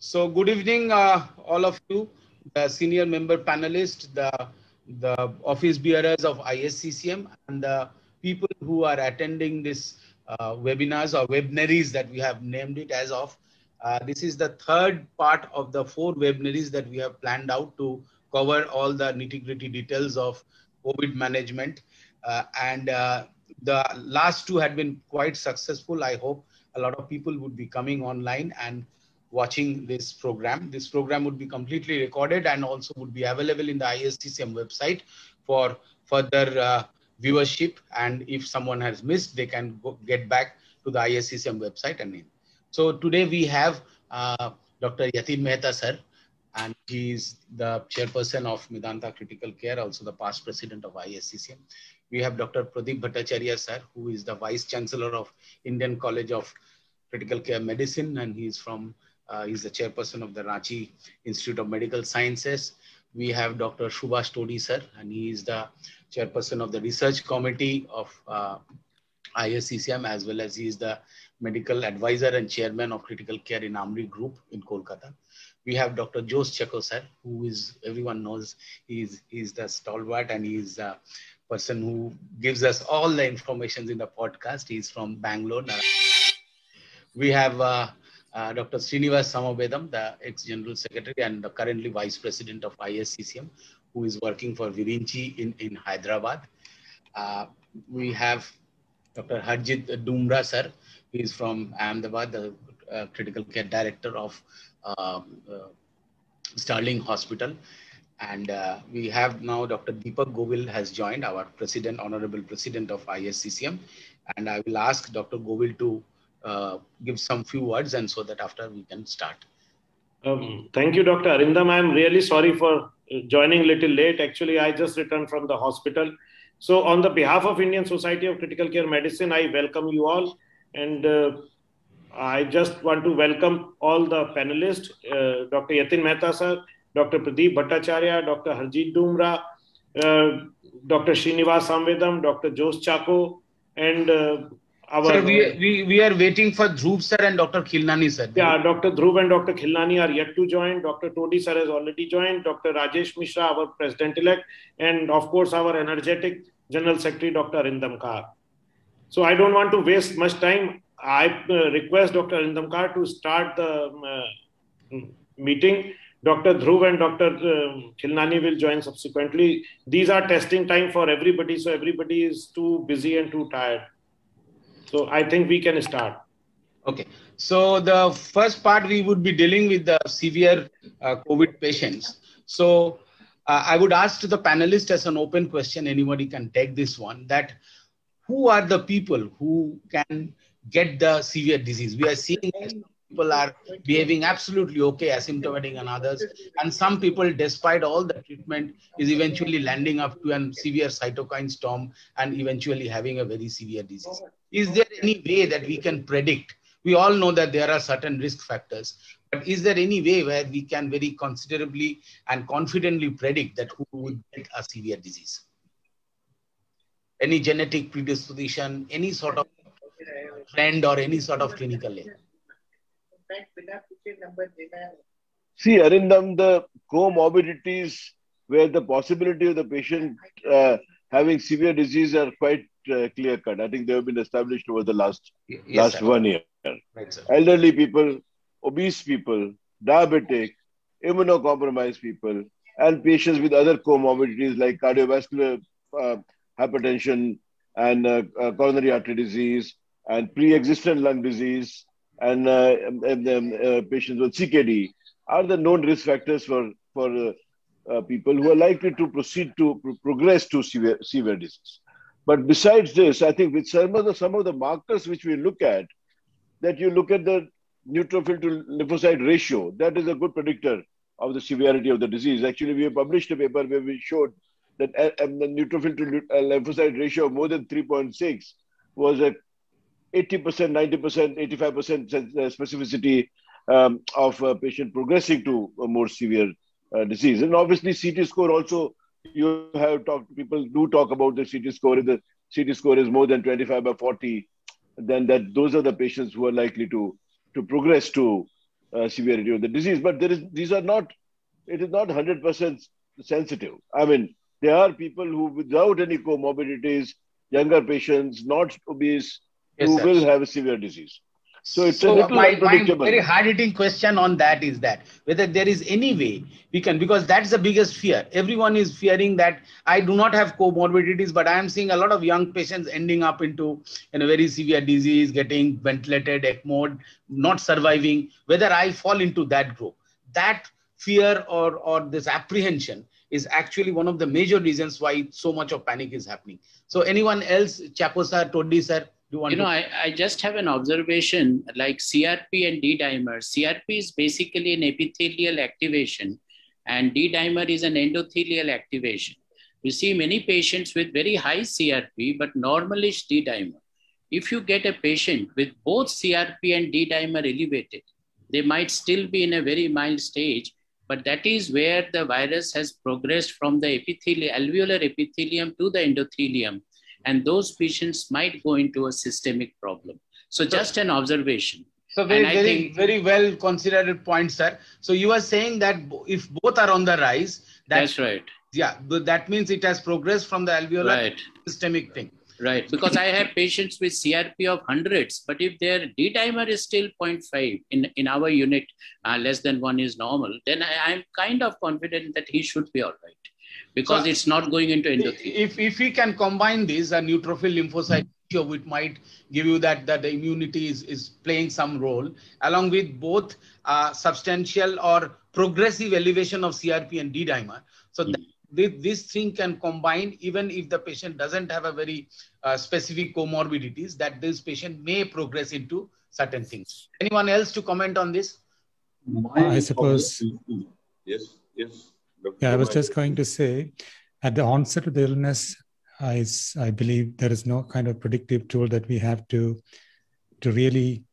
So good evening, all of you, the senior member panelists, the office bearers of ISCCM, and the people who are attending this webinars or webinaries that we have named it as of. This is the third part of the 4 webinaries that we have planned out to cover all the nitty-gritty details of COVID management. And the last 2 had been quite successful. I hope a lot of people would be coming online and watching this program. This program would be completely recorded and also would be available in the ISCCM website for further viewership. And if someone has missed, they can get back to the ISCCM website. So today we have Dr. Yatin Mehta sir, and he is the chairperson of Medanta Critical Care, also the past president of ISCCM. We have Dr. Pradeep Bhattacharya sir, who is the vice chancellor of Indian College of Critical Care Medicine, and he's the chairperson of the Ranchi Institute of Medical Sciences. We have Dr. Subhash Todi sir, and he is the chairperson of the research committee of ISCCM, as well as he is the medical advisor and chairman of critical care in Amri Group in Kolkata. We have Dr. Jose Chacko sir, who is, everyone knows, he's the stalwart and he's the person who gives us all the information in the podcast. He's from Bangalore. We have Dr. Srinivas Samabedam, the ex-general secretary and currently vice president of ISCCM, who is working for Virinchi in Hyderabad. We have Dr. Harjit Dumra sir, who is from Ahmedabad, the critical care director of Sterling Hospital. And we have now Dr. Deepak Govil has joined, our president, honorable president of ISCCM. And I will ask Dr. Govil to give some few words, and so that after we can start. Thank you, Dr. Arindam. I'm really sorry for joining a little late. Actually, I just returned from the hospital. So on the behalf of Indian Society of Critical Care Medicine, I welcome you all. And I just want to welcome all the panelists, Dr. Yatin Mehta sir, Dr. Pradeep Bhattacharya, Dr. Harjit Dumra, Dr. Srinivas Samvedam, Dr. Jose Chacko, and Sir, we are waiting for Dhruv sir and Dr. Khilnani sir. Yeah, Dr. Dhruv and Dr. Khilnani are yet to join. Dr. Todi sir has already joined. Dr. Rajesh Mishra, our president-elect, and of course our energetic General Secretary, Dr. Arindam Kar. So I don't want to waste much time. I request Dr. Arindam Kar to start the meeting. Dr. Dhruv and Dr. Khilnani will join subsequently. These are testing time for everybody, so everybody is too busy and too tired. So I think we can start. Okay. So the first part, we would be dealing with the severe COVID patients. So I would ask to the panelists as an open question, anybody can take this one, that who are the people who can get the severe disease? We are seeing that some people are behaving absolutely okay, asymptomatic and others. And some people, despite all the treatment, is eventually landing up to a severe cytokine storm and eventually having a very severe disease. Is there any way that we can predict? We all know that there are certain risk factors, but is there any way where we can very considerably and confidently predict that who would get a severe disease? Any genetic predisposition, any sort of trend or any sort of clinical link? See, Arindam, the comorbidities where the possibility of the patient having severe disease are quite clear-cut. I think they have been established over the last 1 year. Right, elderly people, obese people, diabetic, immunocompromised people, and patients with other comorbidities like cardiovascular hypertension and coronary artery disease and pre-existent lung disease and patients with CKD are the known risk factors for people who are likely to proceed to progress to severe disease. But besides this, I think with some of the markers which we look at, that you look at the neutrophil to lymphocyte ratio, that is a good predictor of the severity of the disease. Actually, we have published a paper where we showed that the neutrophil to lymphocyte ratio of more than 3.6 was a 80%, 90%, 85% specificity of a patient progressing to a more severe disease. And obviously, CT score also, you have talked, people do talk about the CT score. If the CT score is more than 25/40, then those are the patients who are likely to progress to severity of the disease. But these are not, it is not 100% sensitive. I mean, there are people who, without any comorbidities, younger patients, not obese, Yes, who sir. will have a severe disease. So it's a So little my unpredictable. very hard-hitting question on that is that whether there is any way we can, because that's the biggest fear. Everyone is fearing that I do not have comorbidities, but I am seeing a lot of young patients ending up into a very severe disease, getting ventilated, ECMO'd, not surviving. Whether I fall into that group, that fear or this apprehension is actually one of the major reasons why so much of panic is happening. So anyone else, Chapo sir, Toddy sir? I just have an observation like CRP and D-dimer. CRP is basically an epithelial activation and D-dimer is an endothelial activation. You see many patients with very high CRP but normalish D-dimer. If you get a patient with both CRP and D-dimer elevated, they might still be in a very mild stage, but that is where the virus has progressed from the alveolar epithelium to the endothelium. And those patients might go into a systemic problem. So just an observation. So very well considered point, sir. So you are saying that if both are on the rise, that's right. Yeah, that means it has progressed from the alveolar systemic thing. Right, because I have patients with CRP of hundreds, but if their D-dimer is still 0.5 in our unit, less than 1 is normal, then I'm kind of confident that he should be all right. Because it's not going into endothelium. If we can combine this, a neutrophil lymphocyte ratio, which might give you that the immunity is playing some role, along with both substantial or progressive elevation of CRP and D-dimer. So this thing can combine, even if the patient doesn't have a very specific comorbidities, that this patient may progress into certain things. Anyone else to comment on this? I suppose. Yes. Yeah, I was just going to say, at the onset of the illness, I believe there is no kind of predictive tool that we have to really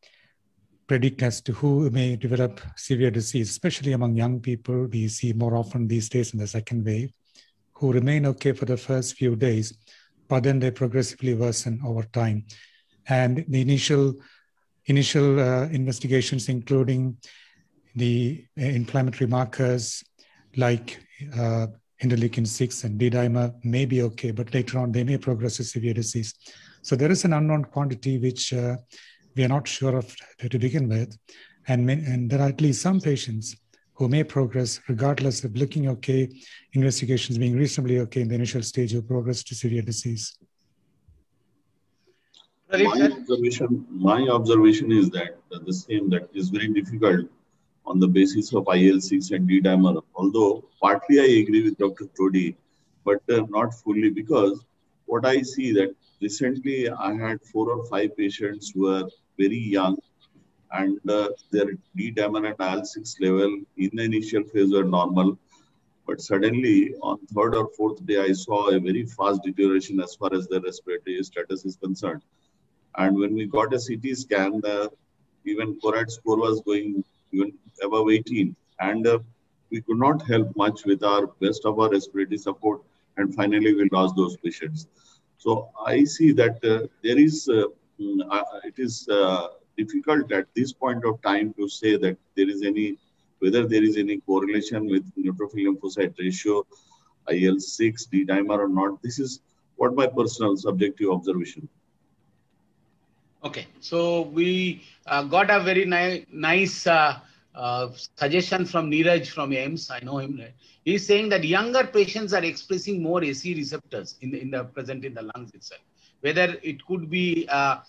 predict as to who may develop severe disease, especially among young people. We see more often these days in the second wave, who remain okay for the first few days, but then they progressively worsen over time. And the initial investigations, including the inflammatory markers, like interleukin-6 and D-dimer may be okay, but later on they may progress to severe disease. So there is an unknown quantity which we are not sure of to begin with. And there are at least some patients who may progress regardless of looking okay, investigations being reasonably okay in the initial stage, who progress to severe disease. My observation is that the same, that is very difficult on the basis of IL-6 and D-dimer. Although partly I agree with Dr. Todi, but not fully, because what I see that recently I had 4 or 5 patients who were very young and their D-dimer and IL-6 level in the initial phase were normal. But suddenly on 3rd or 4th day, I saw a very fast deterioration as far as the respiratory status is concerned. And when we got a CT scan, even CORAD score was going even above 18. And we could not help much with our best of our respiratory support. And finally, we lost those patients. So I see that there is, it is difficult at this point of time to say that there is any, whether there is any correlation with neutrophil lymphocyte ratio, IL-6, D-dimer or not. This is what my personal subjective observation. Okay, so we got a very nice suggestion from Neeraj from AIIMS. I know him. Right? He's saying that younger patients are expressing more AC receptors present in the lungs itself. Whether it could be a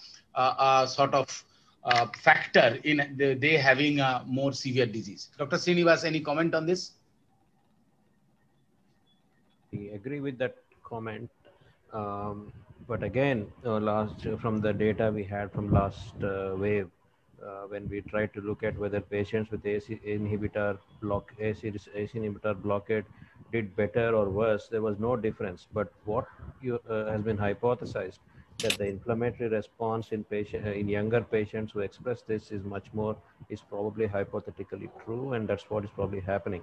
sort of factor in they having a more severe disease. Dr. Srinivas, any comment on this? I agree with that comment. But again, from the data we had from last wave, when we tried to look at whether patients with AC inhibitor blockade did better or worse, there was no difference. But what has been hypothesized that the inflammatory response in younger patients who express this is probably hypothetically true, and that's what is probably happening.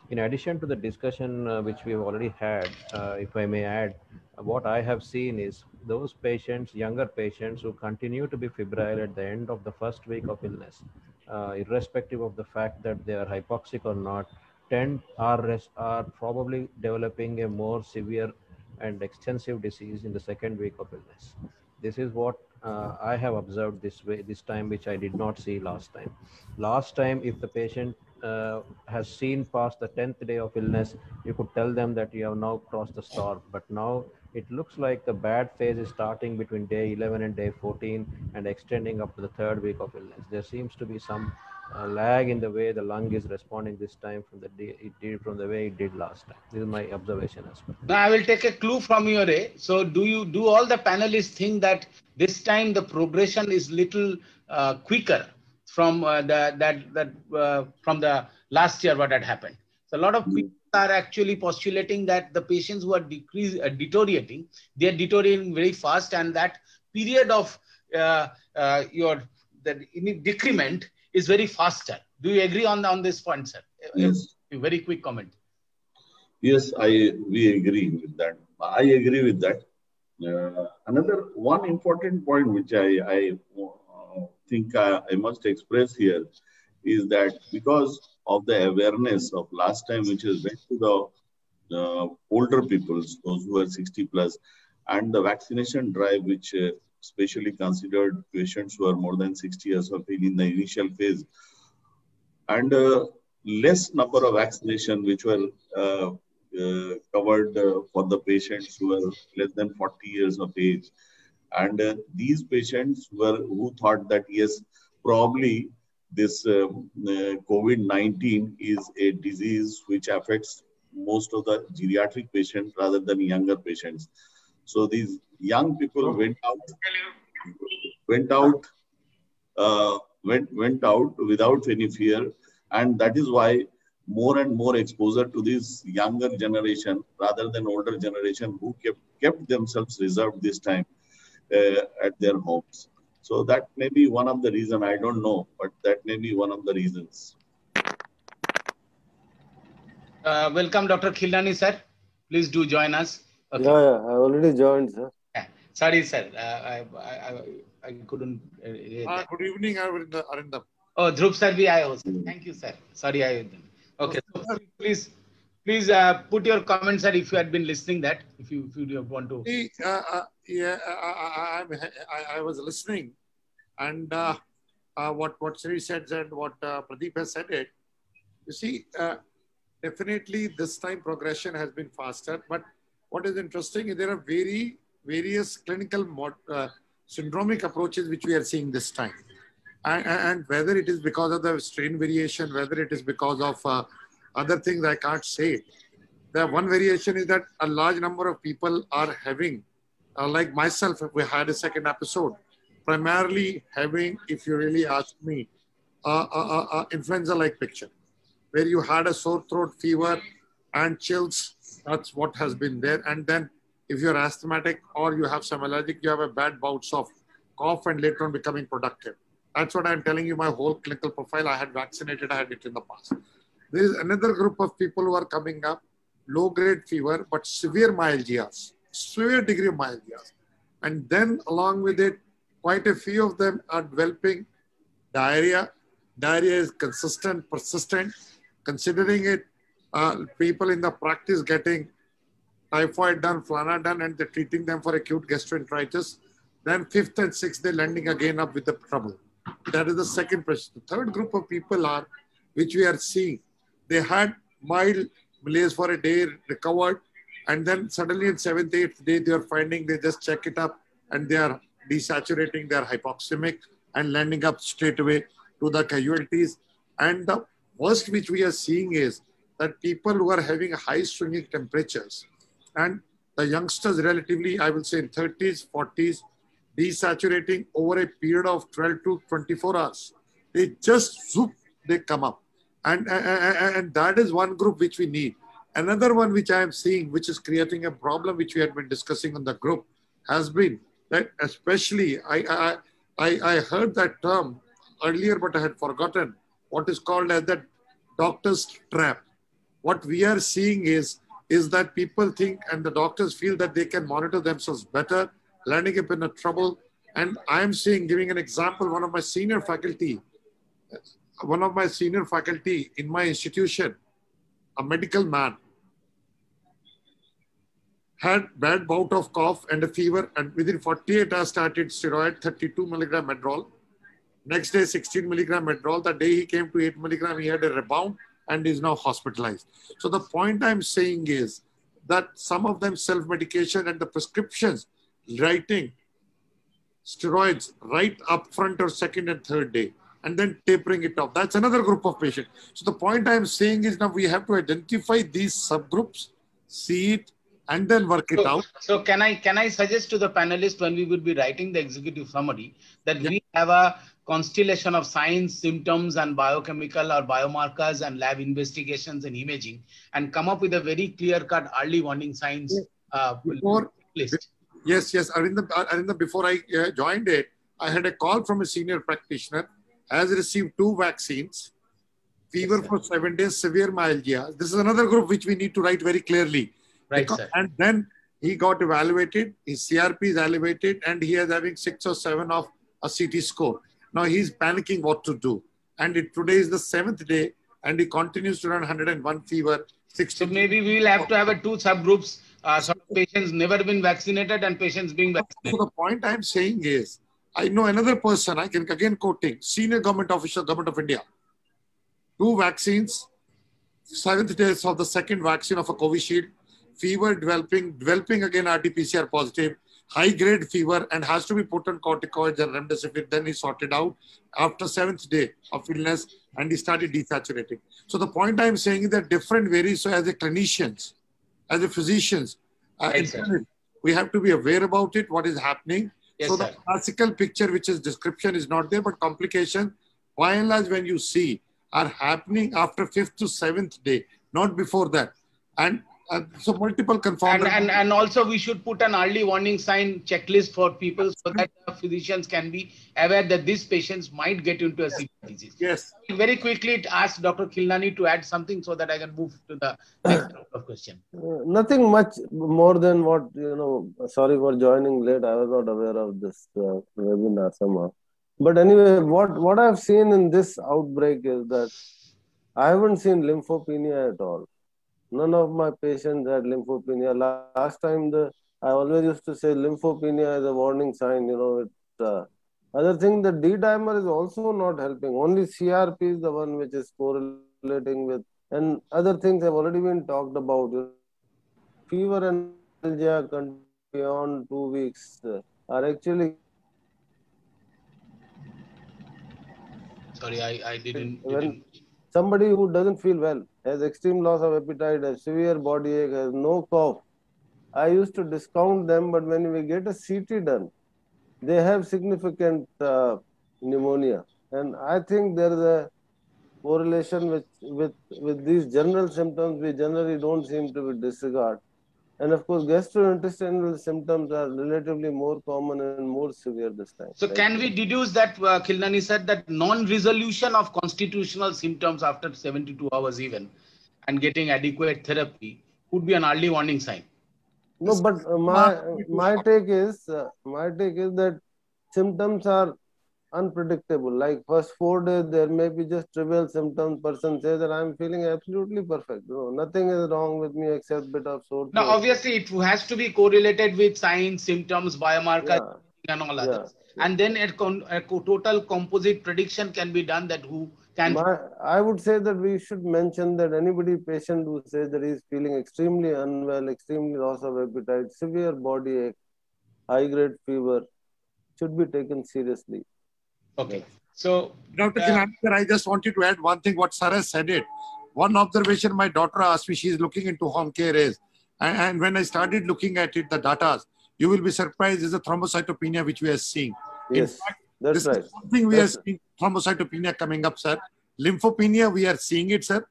In addition to the discussion which we've already had, if I may add, what I have seen is those patients, younger patients who continue to be febrile at the end of the first week of illness, irrespective of the fact that they are hypoxic or not, are probably developing a more severe and extensive disease in the second week of illness. This is what I have observed this time, which I did not see last time. Last time, if the patient has seen past the 10th day of illness, you could tell them that you have now crossed the storm. But now it looks like the bad phase is starting between day 11 and day 14 and extending up to the third week of illness. There seems to be some lag in the way the lung is responding this time from the way it did last time. This is my observation as well. Now I will take a clue from your A. So do all the panelists think that this time the progression is little quicker from from the last year what had happened? So a lot of people are actually postulating that the patients who are deteriorating, they are deteriorating very fast, and that period of decrement is very faster. Do you agree on this point, sir? Yes. A very quick comment. Yes, we agree with that. I agree with that. Another one important point which I think I must express here is that because of the awareness of last time, which is went to the older people, those who are 60 plus, and the vaccination drive, which especially considered patients who are more than 60 years of age in the initial phase, and less number of vaccination which were covered for the patients who are less than 40 years of age. And these patients who thought that, yes, probably this COVID-19 is a disease which affects most of the geriatric patients rather than younger patients. So these young people went out without any fear, and that is why more and more exposure to this younger generation rather than older generation who kept themselves reserved this time at their homes. So that may be one of the reasons. I don't know, but that may be one of the reasons. Welcome, Dr. Khilnani, sir. Please do join us. Okay. Yeah, I already joined, sir. Sorry, sir. I couldn't. Good evening, Arindam. Oh, Dhruv sir, I also. Thank you, sir. Sorry, okay. So please put your comments, sir, if you had been listening that, if you want to. I was listening, and what Sri said and what Pradeep has said it. You see, definitely this time progression has been faster, but what is interesting is there are various clinical syndromic approaches which we are seeing this time. And whether it is because of the strain variation, whether it is because of other things, I can't say. The one variation is that a large number of people are having, like myself, if we had a second episode, primarily having, if you really ask me, influenza-like picture, where you had a sore throat, fever, and chills. That's what has been there. And then if you're asthmatic or you have some allergic, you have a bad bouts of cough and later on becoming productive. That's what I'm telling you, my whole clinical profile. I had vaccinated, I had it in the past. There is another group of people who are coming up, low-grade fever, but severe myalgias, severe degree of myalgias. And then along with it, quite a few of them are developing diarrhea. Diarrhea is consistent, persistent. Considering it, people in the practice getting typhoid done, flana done, and they're treating them for acute gastroenteritis. Then 5th and 6th, they're landing again up with the trouble. That is the second question. The third group of people are, which we are seeing, they had mild malaise for a day, recovered, and then suddenly in 7th, 8th day, they are finding they just check it up and they are desaturating, they are hypoxemic and landing up straight away to the casualties. And the worst which we are seeing is that people who are having high swinging temperatures and the youngsters relatively, I will say in 30s, 40s, desaturating over a period of 12 to 24 hours. They just zoop, they come up. And that is one group which we need. Another one which I am seeing, which is creating a problem, which we had been discussing on the group, has been that especially, I heard that term earlier, but I had forgotten what is called as the doctor's trap. What we are seeing is that people think and the doctors feel that they can monitor themselves better, landing up in a trouble. And I am seeing, giving an example, one of my senior faculty one of my senior faculty in my institution, a medical man, had bad bout of cough and a fever, and within 48 hours started steroid, 32 milligram Medrol. Next day, 16 milligram Medrol. The day he came to 8 milligram, he had a rebound and is now hospitalized. So the point I'm saying is that some of them self-medication and the prescriptions, writing steroids right up front or second and third day, and then tapering it off. That's another group of patients. So the point I'm saying is now we have to identify these subgroups, see it, and then work it out. So can I suggest to the panelists, when we would be writing the executive summary, that we have a constellation of signs, symptoms, and biochemical or biomarkers and lab investigations and imaging, and come up with a very clear-cut early warning signs list. Yes. Arinda, before I joined it, I had a call from a senior practitioner, has received 2 vaccines, fever for 7 days, severe myalgia. This is another group which we need to write very clearly. Right, sir. And then he got evaluated, his CRP is elevated, and he is having 6 or 7 of a CT score. Now he's panicking what to do. And today is the 7th day, and he continues to run 101 fever. 60. So maybe we will have to have 2 subgroups, patients never been vaccinated and patients being vaccinated. So the point I'm saying is, I know another person, I can again quoting, senior government official, Government of India, 2 vaccines, 7th days of the 2nd vaccine of a Covishield, fever developing again RT-PCR positive, high-grade fever, and has to be put on corticoids and remdesivir. Then he sorted out after 7th day of illness, and he started desaturating. So the point I'm saying is that different varies. So as a clinicians, as a physicians, we have to be aware about it, what is happening. Yes, so sir. the classical picture, which is description, is not there, but complication, by and large, when you see, are happening after 5th to 7th day, not before that. And so multiple confounders. And also we should put an early warning sign checklist for people so that physicians can be aware that these patients might get into a severe disease. Yes. Very quickly ask Dr. Khilnani to add something so that I can move to the next round of question. Nothing much more than what, sorry for joining late. I was not aware of this webinar somehow. But anyway, what I've seen in this outbreak is that I haven't seen lymphopenia at all. None of my patients had lymphopenia. Last time, I always used to say lymphopenia is a warning sign. Other thing, the D-dimer is also not helping. Only CRP is the one which is correlating with, and other things have already been talked about. Fever and myalgia beyond 2 weeks are actually. Sorry, I didn't. Somebody who doesn't feel well, has extreme loss of appetite, has severe body ache, has no cough. I used to discount them, but when we get a CT done, they have significant pneumonia. And I think there is a correlation with these general symptoms we generally don't seem to be disregard. And of course, gastrointestinal symptoms are relatively more common and more severe this time. So can we deduce that Khilnani said that non-resolution of constitutional symptoms after 72 hours even and getting adequate therapy could be an early warning sign? No, but my take is that symptoms are unpredictable. Like first 4 days, there may be just trivial symptoms. Person says that I'm feeling absolutely perfect. Nothing is wrong with me except a bit of sore throat. Now, obviously, it has to be correlated with signs, symptoms, biomarkers, and all others. And then a total composite prediction can be done that who can. I would say that we should mention that patient who says that he is feeling extremely unwell, extremely loss of appetite, severe body ache, high-grade fever, should be taken seriously. Okay. So, Dr. Khilnani, I just wanted to add one thing, what Sarah said it. One observation my daughter asked me, she is looking into home care is, and when I started looking at it, the data, you will be surprised is the thrombocytopenia which we are seeing. Yes, in fact, that's right. Is something we are seeing thrombocytopenia coming up, sir. Lymphopenia, we are seeing it, sir.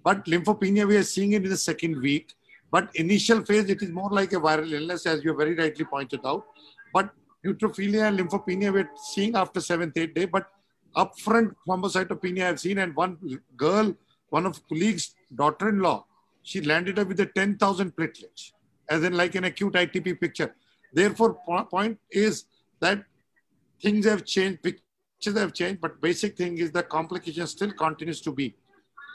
But lymphopenia, we are seeing it in the 2nd week. But initial phase, it is more like a viral illness, as you very rightly pointed out. But neutropenia and lymphopenia we're seeing after 7th, 8th day, but upfront thrombocytopenia I've seen, and one girl, one of colleagues' daughter-in-law, she landed up with a 10,000 platelets, as in like an acute ITP picture. Therefore, point is that things have changed have changed, but basic thing is the complication still continues to be,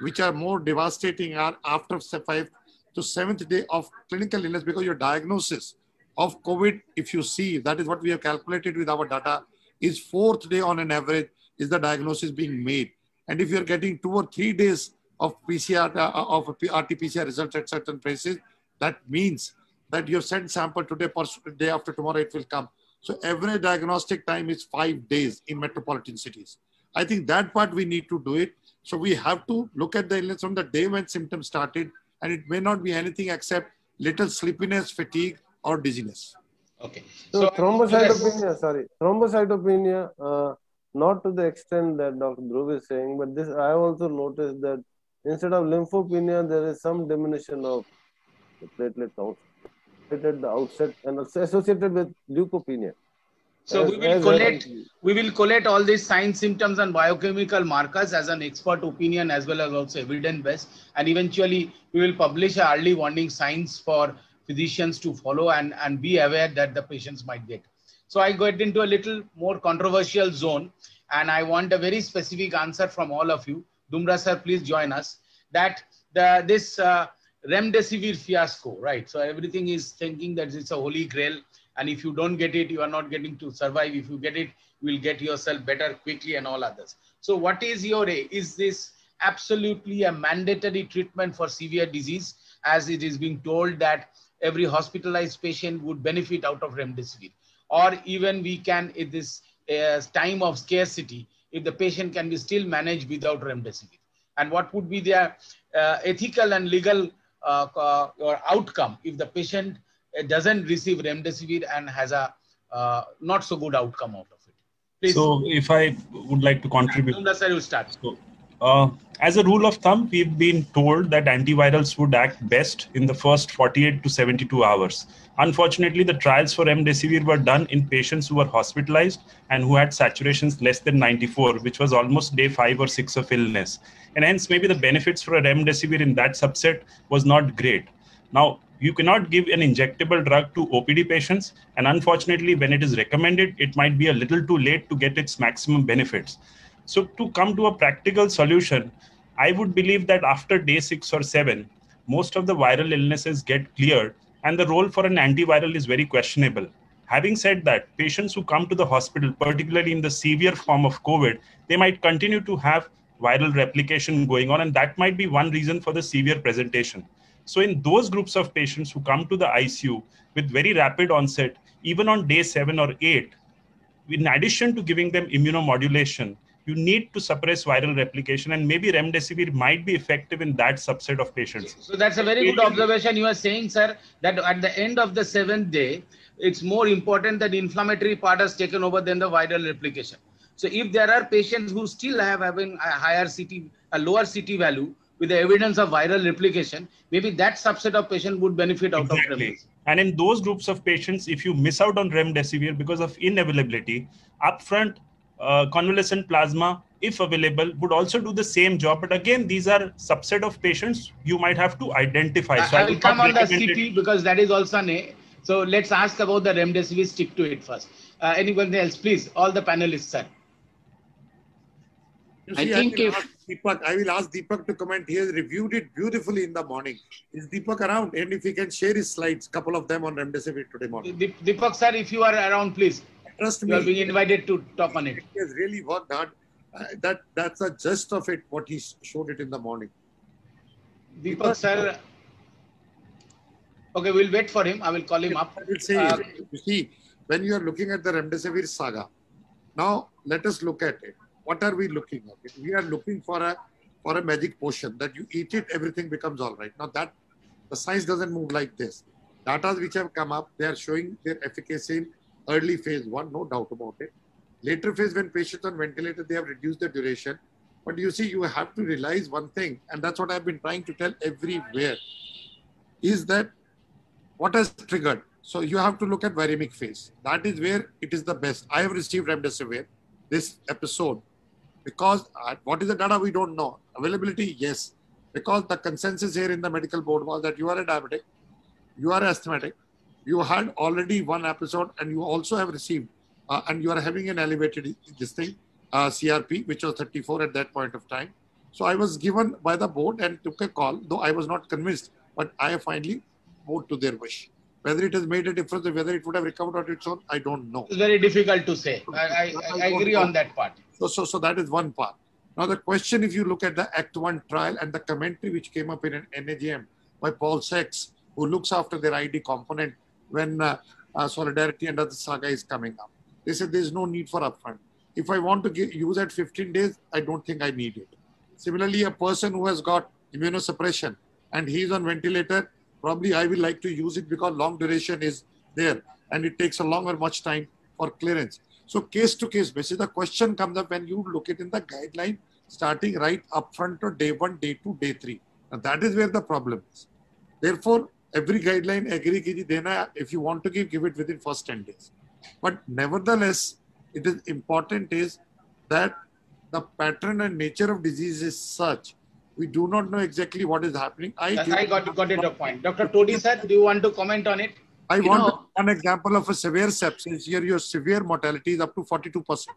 which are more devastating are after 5th to 7th day of clinical illness, because your diagnosis of COVID, if you see, that is what we have calculated with our data, is 4th day on an average is the diagnosis being made. And if you're getting 2 or 3 days of PCR, of RT-PCR results at certain places, that means that you send sample today, day after tomorrow, it will come. So average diagnostic time is 5 days in metropolitan cities. I think that part we need to do it. So we have to look at the illness from the day when symptoms started, and it may not be anything except little sleepiness, fatigue, or dizziness. Okay. So thrombocytopenia, not to the extent that Dr. Dhruv is saying, but this I also noticed that instead of lymphopenia, there is some diminution of the platelet count at the outset and associated with leukopenia. So we will collect all these signs, symptoms, and biochemical markers as an expert opinion, as well as also evidence-based. And eventually, we will publish early warning signs for physicians to follow and be aware that the patients might get. So I got into a little more controversial zone, and I want a very specific answer from all of you. Dhumra sir, please join us. That this remdesivir fiasco, right? So everything is thinking that it's a holy grail. And if you don't get it, you are not getting to survive. If you get it, you will get yourself better quickly and all others. So what is your, is this absolutely a mandatory treatment for severe disease, as it is being told that every hospitalized patient would benefit out of remdesivir? Or even we can, in this time of scarcity, if the patient can be still managed without remdesivir? And what would be their ethical and legal or outcome if the patient doesn't receive remdesivir and has a not so good outcome out of it? Please. So if I would like to contribute. Sir, you start. So, as a rule of thumb, we've been told that antivirals would act best in the first 48 to 72 hours. Unfortunately, the trials for remdesivir were done in patients who were hospitalized and who had saturations less than 94, which was almost day 5 or 6 of illness. And hence, maybe the benefits for a remdesivir in that subset was not great. Now, you cannot give an injectable drug to OPD patients, and unfortunately, when it is recommended, it might be a little too late to get its maximum benefits. So to come to a practical solution, I would believe that after day 6 or 7, most of the viral illnesses get cleared, and the role for an antiviral is very questionable. Having said that, patients who come to the hospital, particularly in the severe form of COVID, they might continue to have viral replication going on, and that might be one reason for the severe presentation. So in those groups of patients who come to the ICU with very rapid onset, even on day 7 or 8, in addition to giving them immunomodulation, you need to suppress viral replication, and maybe remdesivir might be effective in that subset of patients. So that's a very good observation. You are saying, sir, that at the end of the 7th day, it's more important that the inflammatory part has taken over than the viral replication. So if there are patients who still having a higher CT, a lower CT value, with the evidence of viral replication, maybe that subset of patient would benefit out of remdesivir. And in those groups of patients, if you miss out on remdesivir because of inavailability, upfront convalescent plasma, if available, would also do the same job. But again, these are subset of patients you might have to identify. So I will come on the CT because that is also an A. So let's ask about the remdesivir, stick to it first. Anyone else, please, all the panelists, sir. I will ask Deepak to comment. He has reviewed it beautifully in the morning. Is Deepak around? And if he can share his slides, couple of them on remdesivir today morning. Deepak sir, if you are around, please. Trust me. You are being invited to talk on it. He has really worked hard. That's the gist of it, what he showed it in the morning. Deepak sir. Okay, we'll wait for him. I will call him up. I will say, you see, when you are looking at the remdesivir saga, now let us look at it. What are we looking at? We are looking for a magic potion that you eat it, everything becomes all right. Now that the science doesn't move like this. Data which have come up, they are showing their efficacy in early phase 1, no doubt about it. Later phase, when patients on ventilator, they have reduced the duration. But you see, you have to realize one thing, and that's what I've been trying to tell everywhere, is that what has triggered. So you have to look at viremic phase. That is where it is the best. I have received remdesivir this episode. Because what is the data, we don't know. Availability, yes. Because the consensus here in the medical board was that you are a diabetic, you are asthmatic, you had already one episode, and you also have received, and you are having an elevated this thing, CRP, which was 34 at that point of time. So I was given by the board and took a call, though I was not convinced, but I finally bowed to their wish. Whether it has made a difference or whether it would have recovered on its own, I don't know. It's very difficult to say. I agree on that part. So that is one part. Now the question, if you look at the Act 1 trial and the commentary which came up in an NAGM by Paul Sachs, who looks after their ID component when Solidarity under the saga is coming up. They said there's no need for upfront. If I want to use at 15 days, I don't think I need it. Similarly, a person who has got immunosuppression and he's on ventilator, probably I will like to use it because long duration is there and it takes a longer much time for clearance. So case to case basis, the question comes up when you look at in the guideline, starting right upfront to day 1, day 2, day 3. Now that is where the problem is. Therefore, every guideline agree ki dena, if you want to give it within first 10 days. But nevertheless, it is important is that the pattern and nature of disease is such, we do not know exactly what is happening. I got it a point. Dr. Todi sir, do you want to comment on it? I want an example of a severe sepsis. Here your severe mortality is up to 42%.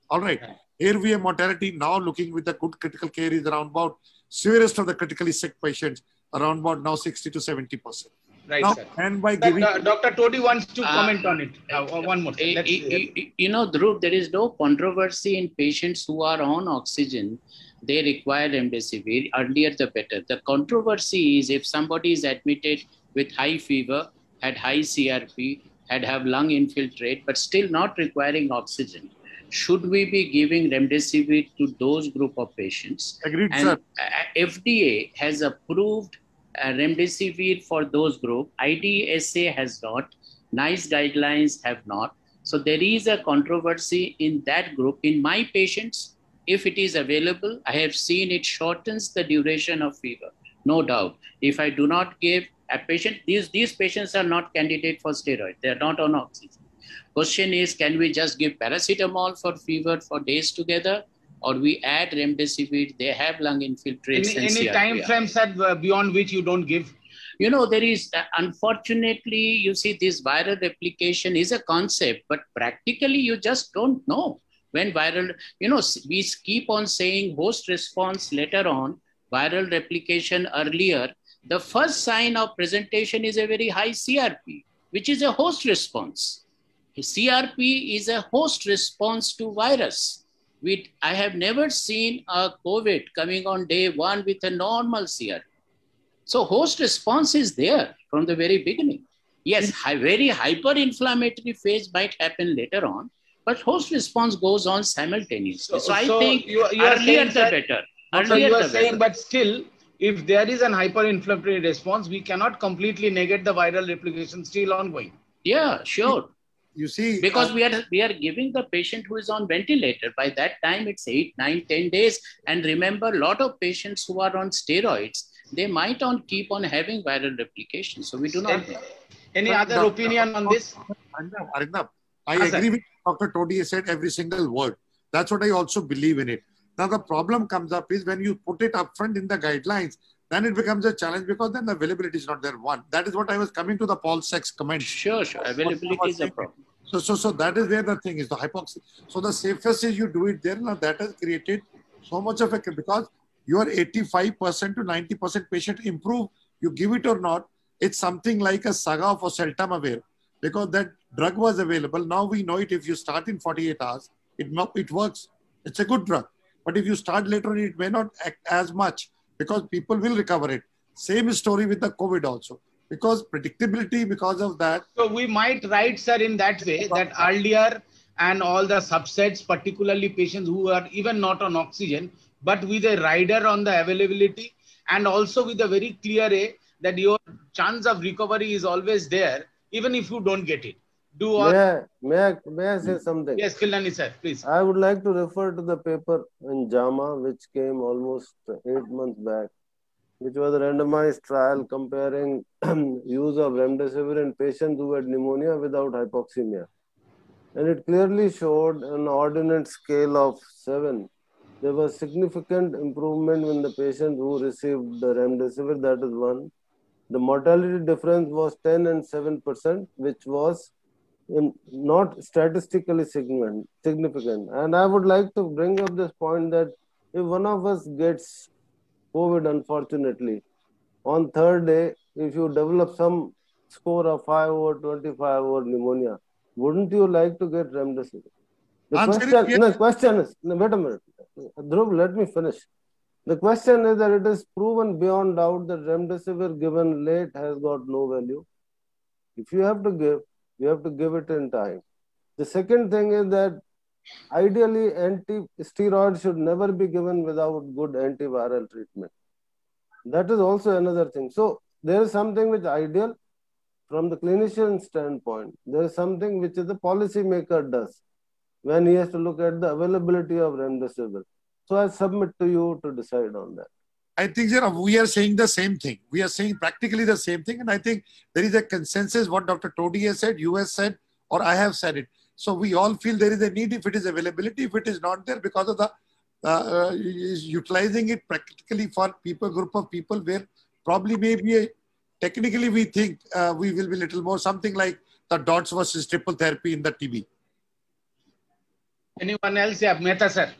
All right. Here we have mortality now looking with the good critical care is around about severest of the critically sick patients, around about now 60 to 70%. Right, now, sir. And by giving... Dr. Todi wants to comment on it. One more. Dhruv, there is no controversy in patients who are on oxygen. They require remdesivir. Earlier, the better. The controversy is if somebody is admitted with high fever, had high CRP, have lung infiltrate, but still not requiring oxygen. Should we be giving remdesivir to those group of patients? Agreed, and sir. FDA has approved remdesivir for those group. IDSA has not. NICE guidelines have not. So there is a controversy in that group. In my patients, if it is available, I have seen it shortens the duration of fever. No doubt. If I do not give a patient, these patients are not candidate for steroid. They are not on oxygen. Question is, can we just give paracetamol for fever for days together? Or we add remdesivir, they have lung infiltrates. Any time frames beyond which you don't give? You know, there is, unfortunately, you see this viral replication is a concept, but practically you just don't know. When viral, we keep on saying host response later on, viral replication earlier. The first sign of presentation is a very high CRP, which is a host response. CRP is a host response to virus. I have never seen a COVID coming on day 1 with a normal CRP. So host response is there from the very beginning. Yes, very hyperinflammatory phase might happen later on, but host response goes on simultaneously. So I think earlier the better. So you are saying, but still, if there is an hyperinflammatory response, we cannot completely negate the viral replication still ongoing. Yeah, sure. You see, because we are giving the patient who is on ventilator. By that time, it's 8, 9, 10 days. And remember, a lot of patients who are on steroids, they might keep on having viral replication. So we do not know. Any other opinion on this? Arindam, I agree with Dr. Todi said every single word. That's what I also believe in it. Now, the problem comes up is when you put it upfront in the guidelines, then it becomes a challenge because then the availability is not there. One, that is what I was coming to the Paul Sachs comment. Sure. Availability is a problem. So that is where the thing is, the hypoxia. So the safest is you do it there. Now that has created so much of a, because your 85% to 90% patient improve, you give it or not, it's something like a saga of oseltamivir because that drug was available. Now we know it, if you start in 48 hours, it works. It's a good drug. But if you start later on, it may not act as much because people will recover it. Same story with the COVID also. Because predictability, because of that. So we might write, sir, in that way that earlier and all the subsets, particularly patients who are even not on oxygen, but with a rider on the availability and also with a very clear way that your chance of recovery is always there, even if you don't get it. May I say something? Yes, Khilnani sir, please. I would like to refer to the paper in JAMA, which came almost 8 months back, which was a randomized trial comparing use of remdesivir in patients who had pneumonia without hypoxemia. And it clearly showed an ordinate scale of 7. There was significant improvement in the patients who received the remdesivir, that is one. The mortality difference was 10 and 7%, which was not statistically significant. And I would like to bring up this point that if one of us gets COVID, unfortunately, on third day, if you develop some score of 5 over 25 over pneumonia, wouldn't you like to get remdesivir? The question is, wait a minute, Dhruv, let me finish. The question is that it is proven beyond doubt that remdesivir given late has got no value. If you have to give, you have to give it in time. The second thing is that ideally anti-steroids should never be given without good antiviral treatment. That is also another thing. So there is something which ideal from the clinician standpoint. There is something which the policymaker does when he has to look at the availability of remdesivir. So I submit to you to decide on that. I think we are saying the same thing. We are saying practically the same thing. And I think there is a consensus what Dr. Todi has said, you have said, or I have said it. So we all feel there is a need if it is availability. If it is not there because of the utilizing it practically for group of people where probably maybe technically we think we will be little more something like the dots versus triple therapy in the TB. Anyone else? Yeah, Mehta sir.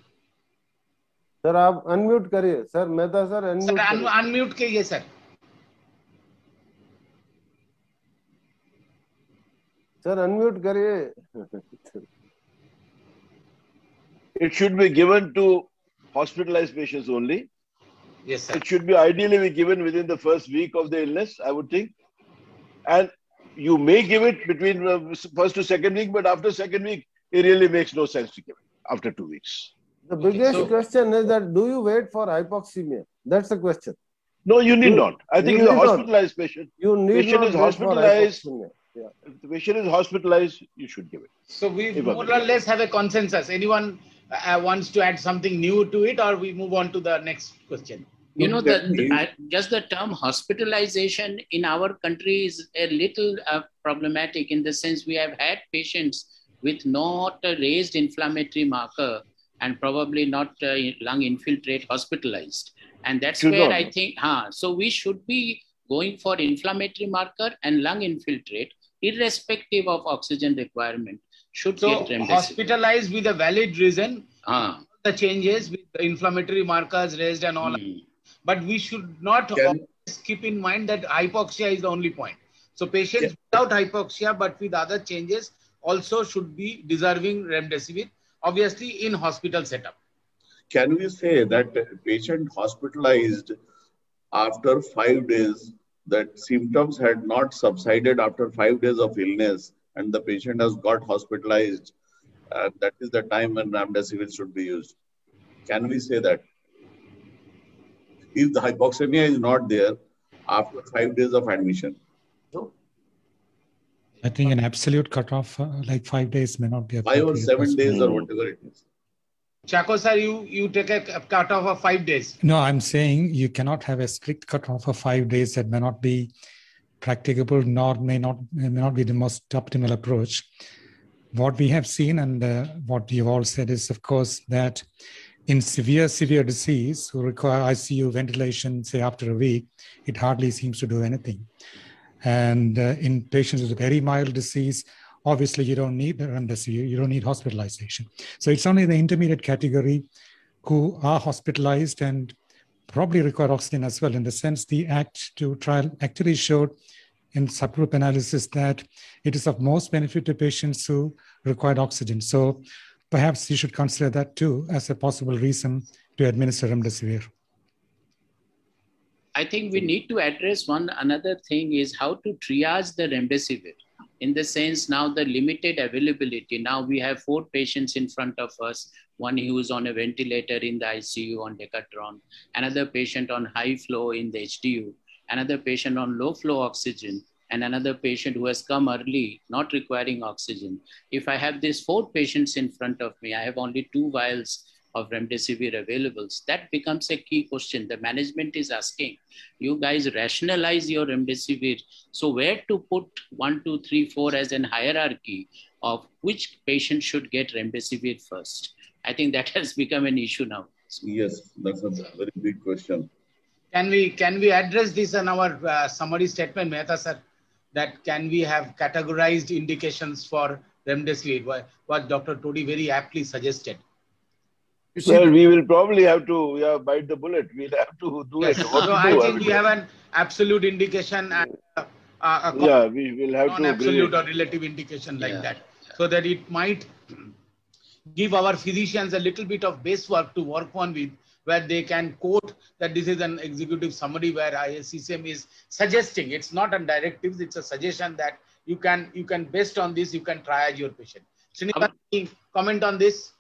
Sir, आप unmute करिए. Sir, Mehta sir, unmute. Sir, unmute करिए sir. Sir, unmute करिए. It should be given to hospitalized patients only. Yes, sir. It should be ideally be given within the first week of the illness, I would think. And you may give it between first to second week, but after second week, it really makes no sense to give it after 2 weeks. The biggest question is that do you wait for hypoxemia? That's the question. No, you need not. I think if a hospitalized patient, you need patient not is hospitalized. Yeah. If the patient is hospitalized, you should give it. So we more or less have a consensus. Anyone wants to add something new to it, or we move on to the next question? You know, just the term hospitalization in our country is a little problematic in the sense we have had patients with not a raised inflammatory marker and probably not lung infiltrate hospitalized. And that's where I think, so we should be going for inflammatory marker and lung infiltrate, irrespective of oxygen requirement, should get remdesivir. Hospitalized with a valid reason, the changes with the inflammatory markers raised and all. But we should not always keep in mind that hypoxia is the only point. So patients without hypoxia, but with other changes, also should be deserving remdesivir, obviously in hospital setup. Can we say that a patient hospitalized after 5 days, that symptoms had not subsided after 5 days of illness and the patient has got hospitalized, that is the time when remdesivir should be used? Can we say that? If the hypoxemia is not there after 5 days of admission? No. I think an absolute cutoff like 5 days may not be 5 or 7 days or whatever it is. Chako sir, you take a cutoff of 5 days. No, I'm saying you cannot have a strict cutoff of 5 days. That may not be practicable, nor may not be the most optimal approach. What we have seen and what you've all said is, of course, that in severe disease who require ICU ventilation, say after a week, it hardly seems to do anything. And in patients with very mild disease, obviously you don't need remdesivir, you don't need hospitalization. So it's only the intermediate category who are hospitalized and probably require oxygen as well. In the sense, the ACT-2 trial actually showed in subgroup analysis that it is of most benefit to patients who required oxygen. So perhaps you should consider that too as a possible reason to administer remdesivir. I think we need to address another thing is how to triage the remdesivir. In the sense now the limited availability. Now we have 4 patients in front of us. One who is on a ventilator in the ICU on Decatron, another patient on high flow in the HDU, another patient on low flow oxygen, and another patient who has come early, not requiring oxygen. If I have these 4 patients in front of me, I have only 2 vials of remdesivir available. That becomes a key question. The management is asking, you guys rationalize your remdesivir. So where to put 1, 2, 3, 4 as an hierarchy of which patient should get remdesivir first? I think that has become an issue now. Yes, that's a very big question. Can we address this in our summary statement, Mehta sir? that can we have categorized indications for remdesivir, what Dr. Todi very aptly suggested. Well, we will probably have to bite the bullet. We'll have to do Yes. it. What So to I do? think we have an absolute indication and we will have to non-absolute or relative indication like that, so that it might give our physicians a little bit of base work to work on with, where they can quote that this is an executive summary where ISCCM is suggesting. It's not a directive, it's a suggestion that you can based on this, you can triage your patient. Srinivas, any comment on this?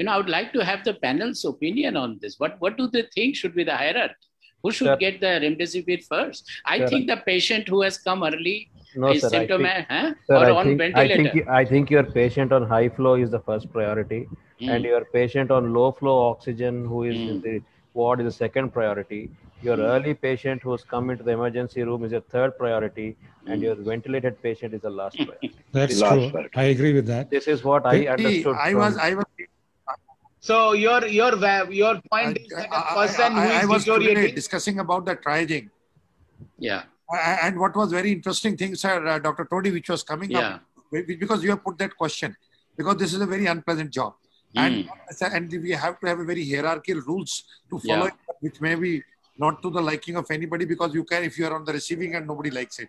I would like to have the panel's opinion on this. What do they think should be the hierarchy? Who should get the remdesivir first? I think the patient who has come early is symptomatic or on ventilator. I think your patient on high flow is the first priority, and your patient on low flow oxygen who is in the ward is the second priority. Your early patient who's come into the emergency room is your third priority, and your ventilated patient is the last priority. That's true. I agree with that. This is what I understood. So your point is that a person who is I was deteriorating, discussing about the triaging. Yeah. And what was very interesting thing, sir, Dr. Todi, which was coming up, because you have put that question, because this is a very unpleasant job. And we have to have a very hierarchical rules to follow, which may be not to the liking of anybody, because you can, if you are on the receiving end, nobody likes it.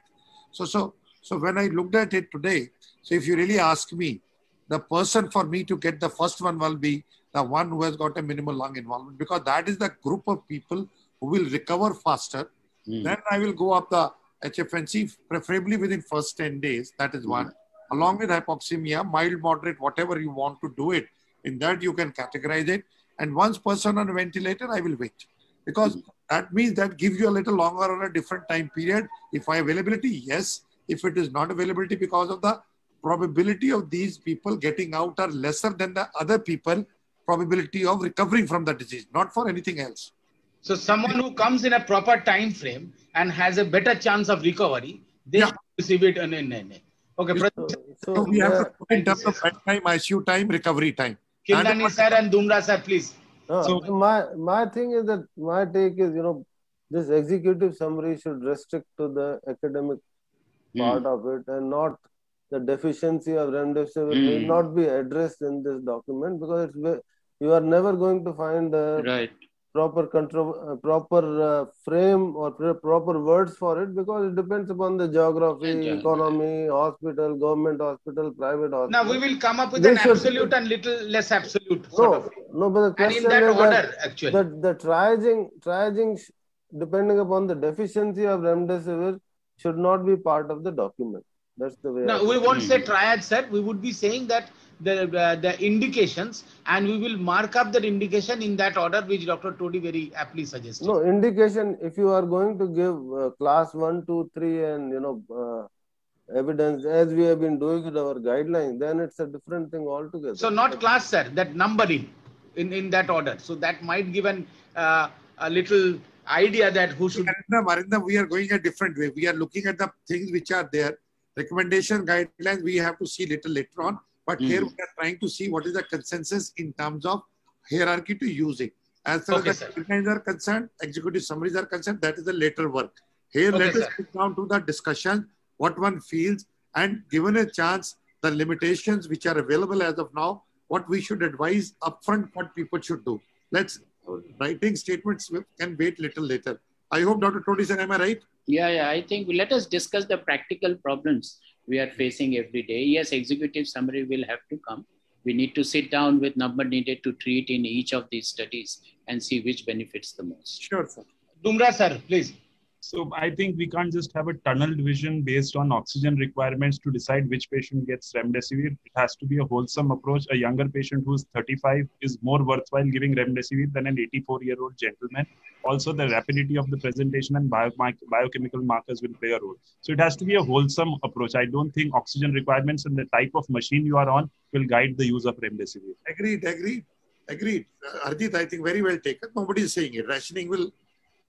So when I looked at it today, so if you really ask me, the person for me to get the first one will be the one who has got a minimal lung involvement, because that is the group of people who will recover faster. Then I will go up the HFNC, preferably within first 10 days. That is one. Along with hypoxemia, mild, moderate, whatever you want to do it. In that you can categorize it. And once person on a ventilator, I will wait. Because that means that gives you a little longer or a different time period. If I availability, yes. If it is not availability because of the probability of these people getting out are lesser than the other people probability of recovering from the disease, not for anything else. So someone who comes in a proper time frame and has a better chance of recovery, they should receive it. Okay. So we have to put in terms of bed time, ICU time, recovery time. Khilnani sir and Dumra sir, please. So my thing is that my take is, this executive summary should restrict to the academic part of it, and not the deficiency of remdesivir need not be addressed in this document, because you are never going to find a proper frame or proper words for it, because it depends upon the geography, economy, hospital, government hospital, private hospital. Now we will come up with an absolute and little less absolute. No, but the question and in that is order, actually. The triaging, depending upon the deficiency of remdesivir, should not be part of the document. That's the way. No, we won't say triad, sir. We would be saying that the indications, and we will mark up that indication in that order which Dr. Todi very aptly suggested. No, indication, if you are going to give class 1, 2, 3 and evidence as we have been doing with our guidelines, then it's a different thing altogether. So not class, sir, that numbering in that order. So that might give a little idea that who should... Marinda, we are going a different way. We are looking at the things which are there. Recommendation guidelines, we have to see little later on. But here we are trying to see what is the consensus in terms of hierarchy to use it. As far as the guidelines are concerned, executive summaries are concerned, that is the later work. Here, let us get down to the discussion, what one feels, and given a chance, the limitations which are available as of now, what we should advise upfront, what people should do. Writing statements can wait little later. I hope Dr. Todi said, am I right? Yeah, I think let us discuss the practical problems we are facing every day. Yes, executive summary will have to come. We need to sit down with number needed to treat in each of these studies and see which benefits the most. Sure, sir. Dumra, sir, please. So I think we can't just have a tunnel vision based on oxygen requirements to decide which patient gets remdesivir. It has to be a wholesome approach. A younger patient who's 35 is more worthwhile giving remdesivir than an 84-year-old gentleman. Also, the rapidity of the presentation and biochemical markers will play a role. So it has to be a wholesome approach. I don't think oxygen requirements and the type of machine you are on will guide the use of remdesivir. Agreed. Harjeet, I think very well taken. Nobody is saying it. Rationing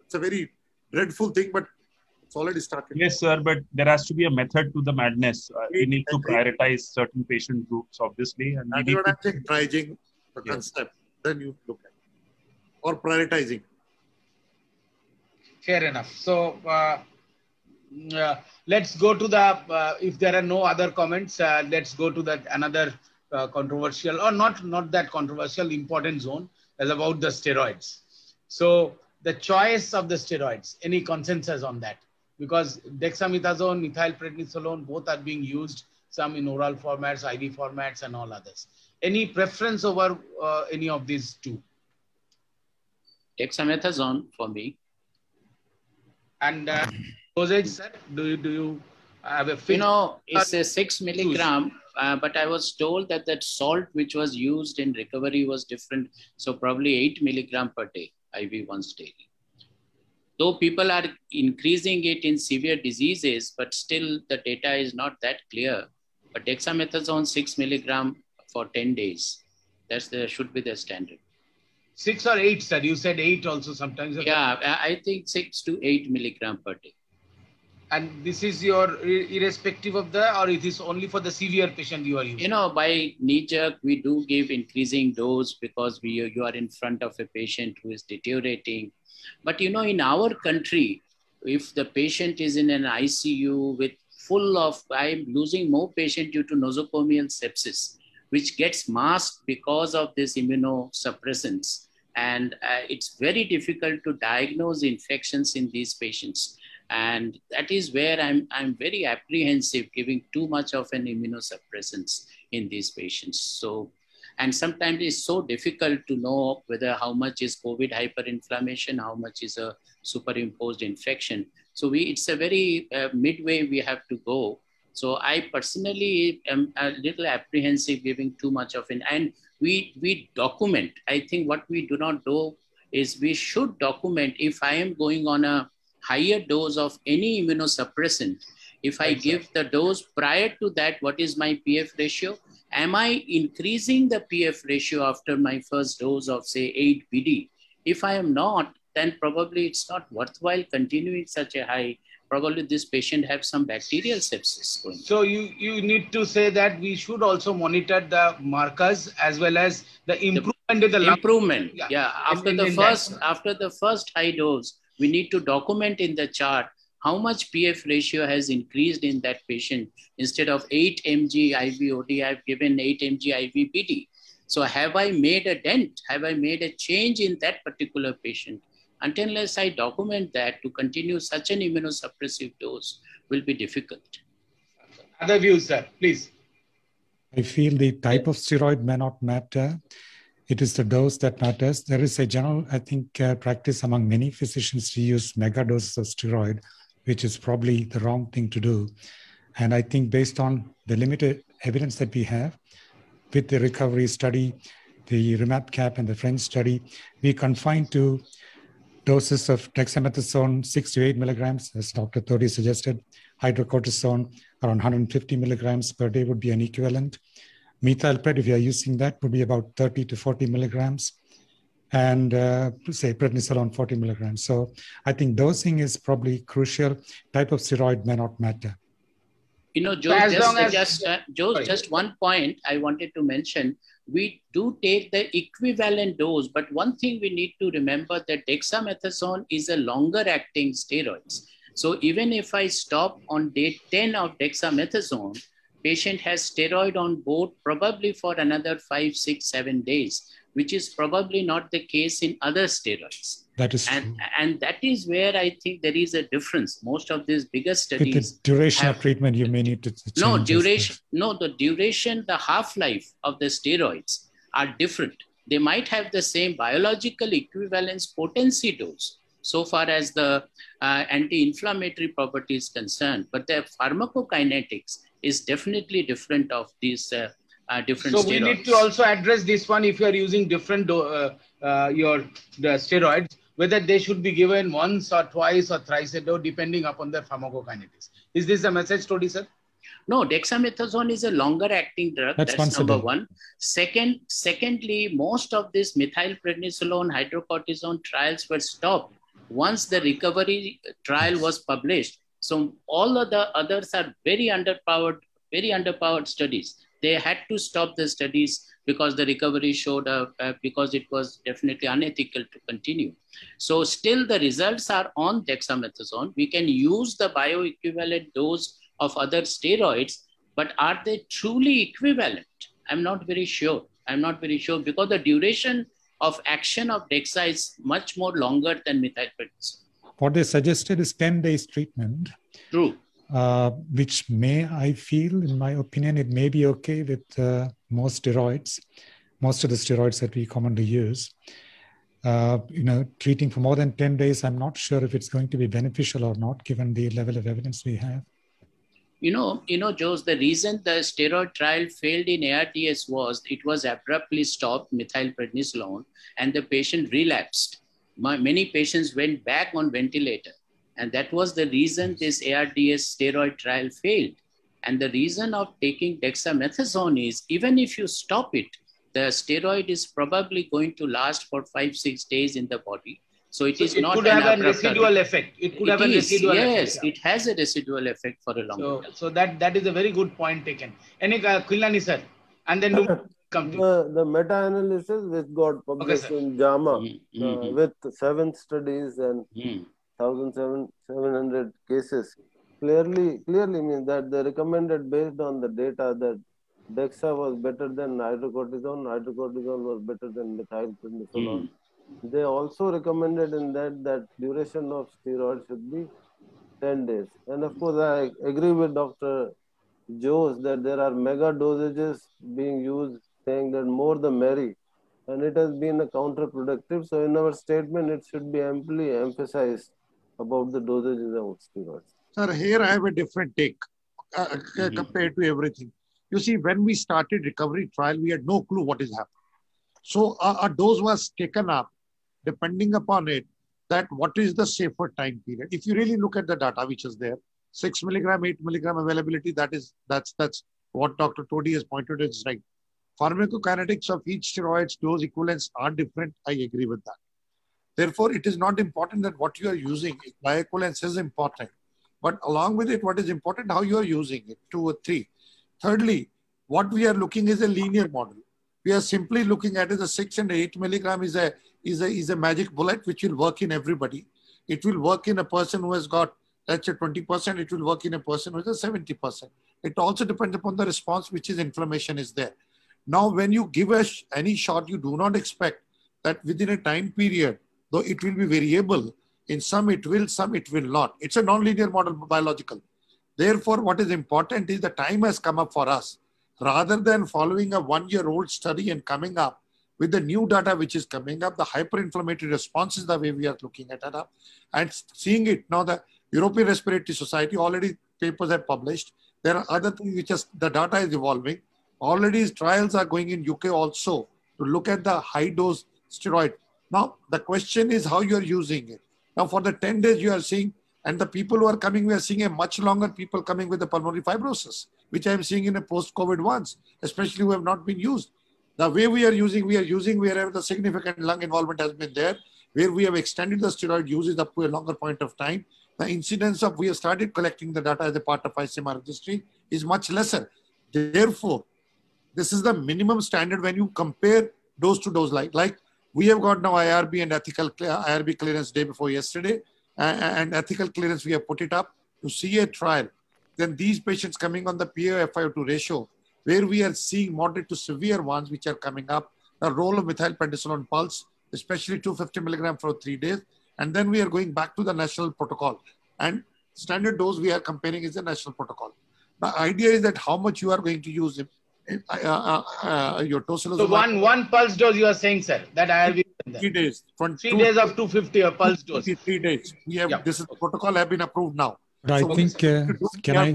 it's a very dreadful thing, but it's already started. Yes, sir, but there has to be a method to the madness. We need to prioritize certain patient groups, obviously. And that's what I'm saying, triaging the concept. Then you look at it. Or prioritizing. Fair enough. So let's go to the, if there are no other comments, let's go to that another controversial, or not that controversial, important zone, is about the steroids. So the choice of the steroids, any consensus on that? Because dexamethasone, methylprednisolone, both are being used, some in oral formats, IV formats, and all others. Any preference over any of these two? Dexamethasone for me. And dosage, sir? Do you have a fixed? It's a 6 milligram, but I was told that that salt which was used in recovery was different. So probably 8 milligram per day, IV once daily. Though people are increasing it in severe diseases, but still the data is not that clear. But dexamethasone 6 milligram for 10 days. Should be the standard. 6 or 8, sir? You said 8 also sometimes. Yeah, I think 6 to 8 milligram per day. And this is your irrespective of the, or it is only for the severe patient you are using? By knee jerk, we do give increasing dose because you are in front of a patient who is deteriorating. But in our country, if the patient is in an ICU with I'm losing more patient due to nosocomial sepsis, which gets masked because of this immunosuppressants. And it's very difficult to diagnose infections in these patients. And that is where I'm very apprehensive giving too much of an immunosuppressants in these patients. So, and sometimes it's so difficult to know whether how much is COVID hyperinflammation, how much is a superimposed infection. So it's a very midway we have to go. So I personally am a little apprehensive giving too much of it. And we document. I think what we do not do is we should document if I am going on a higher dose of any immunosuppressant. If I give the dose prior to that, what is my PF ratio? Am I increasing the PF ratio after my first dose of say 8 BD? If I am not, then probably it's not worthwhile continuing such a high. Probably this patient have some bacterial sepsis going. So you need to say that we should also monitor the markers as well as the improvement in the improvement. Yeah. After the first high dose, we need to document in the chart how much PF ratio has increased in that patient. Instead of 8 mg IV OD, I've given 8 mg IV PD. So have I made a dent? Have I made a change in that particular patient? Unless I document that, to continue such an immunosuppressive dose will be difficult. Other views, sir, please. I feel the type of steroid may not matter. It is the dose that matters. There is a general, I think, practice among many physicians to use mega doses of steroid, which is probably the wrong thing to do. And I think based on the limited evidence that we have with the recovery study, the REMAP-CAP and the French study, we confine to doses of dexamethasone 6 to 8 milligrams, as Dr. Todi suggested. Hydrocortisone around 150 milligrams per day would be an equivalent. Methylpred, if you are using that, would be about 30 to 40 milligrams. And say prednisolone 40 milligrams. So I think dosing is probably crucial. Type of steroid may not matter. Joe, just one point I wanted to mention. We do take the equivalent dose, but one thing we need to remember that dexamethasone is a longer acting steroids. So even if I stop on day 10 of dexamethasone, patient has steroid on board probably for another 5, 6, 7 days, which is probably not the case in other steroids. That is true. And that is where I think there is a difference. Most of these bigger studies. With the duration of treatment, you may need to change. The duration, the half-life of the steroids are different. They might have the same biological equivalence potency dose so far as the anti-inflammatory property is concerned, but the pharmacokinetics is definitely different of these different steroids. So we need to also address this one if you are using different the steroids, whether they should be given once or twice or thrice a day, depending upon the pharmacokinetics. Is this the message, Todi, sir? No, dexamethasone is a longer acting drug. That's number one. Secondly, most of this methylprednisolone, hydrocortisone trials were stopped once the recovery trial was published. So all of the others are very underpowered studies. They had to stop the studies because the recovery showed because it was definitely unethical to continue. So still the results are on dexamethasone. We can use the bioequivalent dose of other steroids, but are they truly equivalent? I'm not very sure. I'm not very sure because the duration of action of DEXA is much more longer than methylprednisolone. What they suggested is 10 days treatment. True. Which I feel, in my opinion, it may be okay with most of the steroids that we commonly use. Treating for more than 10 days, I'm not sure if it's going to be beneficial or not, given the level of evidence we have. Jose, the reason the steroid trial failed in ARDS was it was abruptly stopped, methylprednisolone, and the patient relapsed. Many patients went back on ventilator. And that was the reason this ARDS steroid trial failed. And the reason of taking dexamethasone is even if you stop it, the steroid is probably going to last for 5-6 days in the body. So it could have a residual effect. It could have a residual effect. Yes, it has a residual effect for a long time. So that is a very good point taken. Khilnani sir, and then come to the meta-analysis which got published in JAMA with 7 studies and 1,700 cases clearly means that they recommended based on the data that DEXA was better than hydrocortisone was better than methylprednisolone. They also recommended in that duration of steroids should be 10 days. And of course, I agree with Dr. Jose that there are mega dosages being used, saying that more the merry. And it has been counterproductive. So in our statement, it should be amply emphasized about the dosages of steroids. Sir, here I have a different take compared to everything. You see, when we started recovery trial, we had no clue what is happening. So a dose was taken up depending upon it, that what is the safer time period. If you really look at the data which is there, 6 milligram, 8 milligram availability, that's what Dr. Todi has pointed out is right. Pharmacokinetics of each steroid's dose equivalents are different. I agree with that. Therefore, it is not important that what you are using, bioequivalence is important. But along with it, what is important, how you are using it, 2 or 3. Thirdly, what we are looking is a linear model. We are simply looking at the 6 and 8 milligram is a magic bullet which will work in everybody. It will work in a person who has got, let's say 20%. It will work in a person who has a 70%. It also depends upon the response, which is inflammation is there. Now, when you give any shot, you do not expect that within a time period, though it will be variable, in some it will, some it will not. It's a non-linear model, biological. Therefore, what is important is the time has come up for us. Rather than following a 1-year-old study and coming up with the new data which is coming up, the hyperinflammatory response is the way we are looking at it and seeing it. Now, the European Respiratory Society already papers have published. There are other things which the data is evolving. Already trials are going in UK also to look at the high dose steroid. Now, the question is how you are using it. Now, for the 10 days you are seeing, and the people who are coming, we are seeing a much longer people coming with the pulmonary fibrosis, which I am seeing in a post-COVID ones, especially who have not been used. The way we are using wherever the significant lung involvement has been there, where we have extended the steroid uses up to a longer point of time. The incidence of, we have started collecting the data as a part of ICMR registry is much lesser. Therefore, this is the minimum standard when you compare dose to dose. Like we have got now IRB and IRB clearance day before yesterday, and ethical clearance, we have put it up to see a trial. Then these patients coming on the PaF502 ratio, where we are seeing moderate to severe ones which are coming up, the role of methylprednisolone pulse, especially 250 milligram for 3 days. And then we are going back to the national protocol. And standard dose we are comparing is the national protocol. The idea is that how much you are going to use your tocilizumab. So one pulse dose you are saying, sir, that IRB. 3 days. 3 days of 250 a pulse dose. 3 days. We have This is the protocol have been approved now. I think can I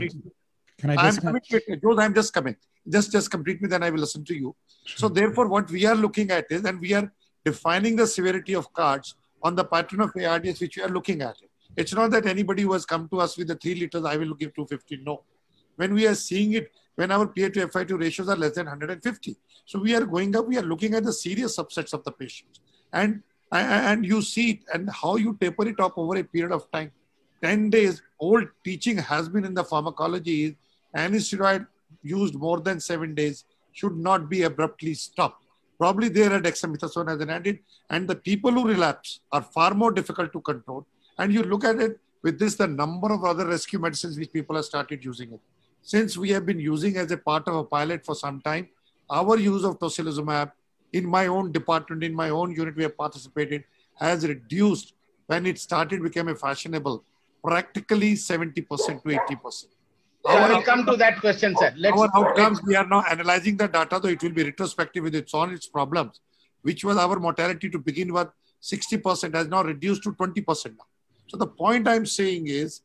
just I'm just coming. Just complete me, then I will listen to you. Sure. So therefore, what we are looking at is, and we are defining the severity of cards on the pattern of ARDS which we are looking at. It's not that anybody who has come to us with the 3 liters, I will give 250. No. When we are seeing it, when our PA to FI2 ratios are less than 150. So we are going up, we are looking at the serious subsets of the patients. And you see it and how you taper it up over a period of time. 10 days, old teaching has been in the pharmacology is antisteroid used more than 7 days should not be abruptly stopped. Probably there are dexamethasone as an added, and the people who relapse are far more difficult to control. And you look at it with this, the number of other rescue medicines which people have started using it. Since we have been using as a part of a pilot for some time, our use of tocilizumab in my own department, in my own unit we have participated, has reduced when it started became a fashionable, practically 70% to 80%. I will come to that question, sir. Our outcomes, we are now analyzing the data, though it will be retrospective with its problems, which was our mortality to begin with 60% has now reduced to 20% now. So the point I'm saying is,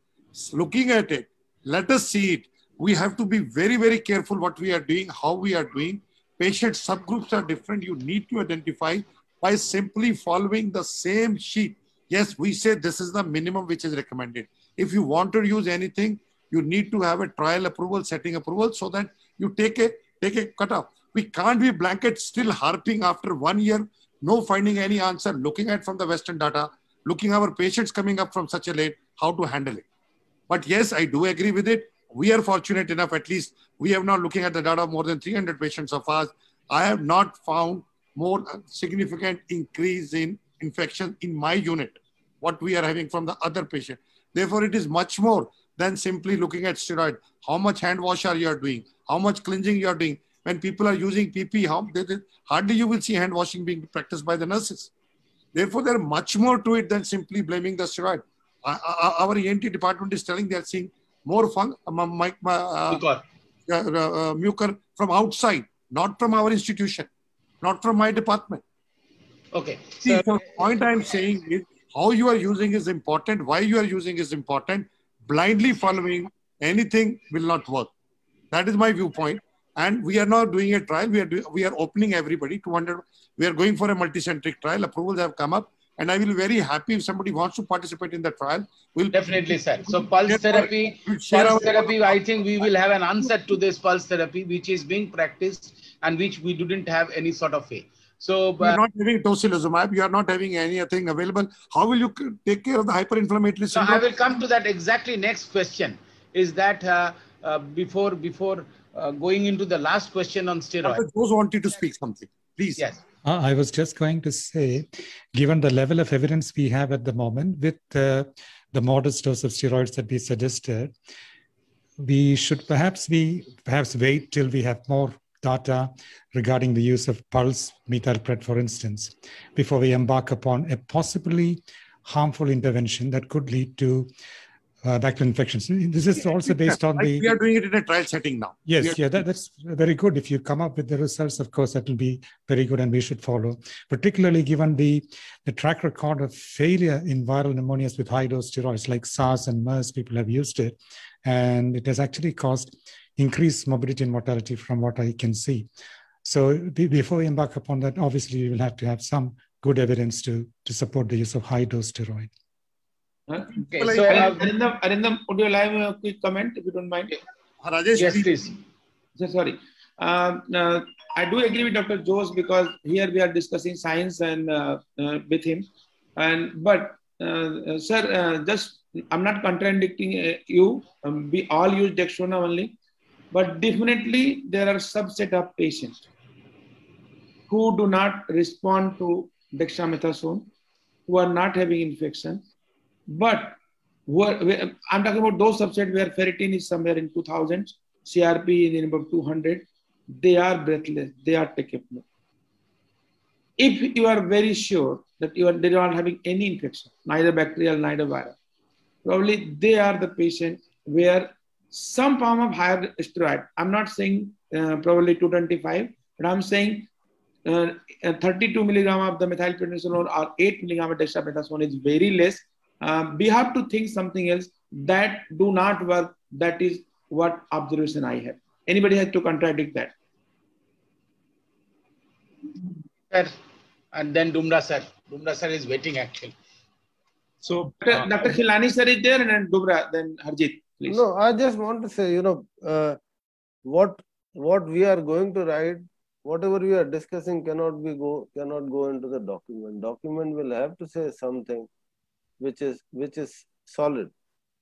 looking at it, let us see it. We have to be very, very careful what we are doing, how we are doing. Patient subgroups are different. You need to identify by simply following the same sheet. Yes, we say this is the minimum which is recommended. If you want to use anything, you need to have a trial approval, setting approval, so that you take a cutoff. We can't be blanket still harping after 1 year, no finding any answer, looking at from the Western data, looking our patients coming up from such a late, how to handle it. But yes, I do agree with it. We are fortunate enough, at least we have now looking at the data of more than 300 patients of ours. I have not found more significant increase in infection in my unit, what we are having from the other patient. Therefore, it is much more than simply looking at steroid. How much hand wash are you doing? How much cleansing you are doing? When people are using PP, hardly you will see hand washing being practiced by the nurses. Therefore, there is much more to it than simply blaming the steroid. Our ENT department is telling they are seeing more mucor from outside, not from our institution, not from my department. Okay. See, so the point I'm saying is how you are using is important, why you are using is important. Blindly following anything will not work. That is my viewpoint. And we are now doing a trial. We are opening everybody. 200. We are going for a multicentric trial. Approvals have come up. And I will be very happy if somebody wants to participate in the trial. We'll definitely, sir. So pulse therapy, I think we will have an answer to this pulse therapy, which is being practiced and which we didn't have any sort of way. So you're not having tocilizumab, you are not having anything available. How will you take care of the hyperinflammatory syndrome? So I will come to that exactly next question. Is that before going into the last question on steroids? Dr. Jose wanted to speak something. Please. Yes. I was just going to say, given the level of evidence we have at the moment with the modest dose of steroids that we suggested, we should perhaps wait till we have more data regarding the use of pulse methylpred, for instance, before we embark upon a possibly harmful intervention that could lead to bacterial infections. This is also based on we are doing it in a trial setting now. Yes, that's very good. If you come up with the results, of course, that will be very good and we should follow, particularly given the track record of failure in viral pneumonias with high-dose steroids like SARS and MERS. People have used it, and it has actually caused increased morbidity and mortality from what I can see. So before we embark upon that, obviously, we will have to have some good evidence to support the use of high-dose steroid. Okay, so Arindam, would you allow me a quick comment if you don't mind? Rajesh, yes, please. Sorry. I do agree with Dr. Jose because here we are discussing science and with him. But sir, just I'm not contradicting you. We all use Dextrona only, but definitely there are subset of patients who do not respond to dexamethasone, who are not having infection. But I'm talking about those subsets where ferritin is somewhere in 2000, CRP is in about 200. They are breathless. They are tachypneic. If you are very sure that they are not having any infection, neither bacterial, neither viral, probably they are the patient where some form of higher steroid. I'm not saying probably 225, but I'm saying 32 milligram of the methylprednisolone or 8 milligram of dexamethasone is very less. We have to think something else that do not work. That is what observation I have. Anybody has to contradict that? Sir, and then Dumra sir. Dumra sir is waiting actually. So Dr. Khilani sir is there, and then Dumra, then Harjit, please. No, I just want to say, what we are going to write, whatever we are discussing cannot go into the document. Document will have to say something which is solid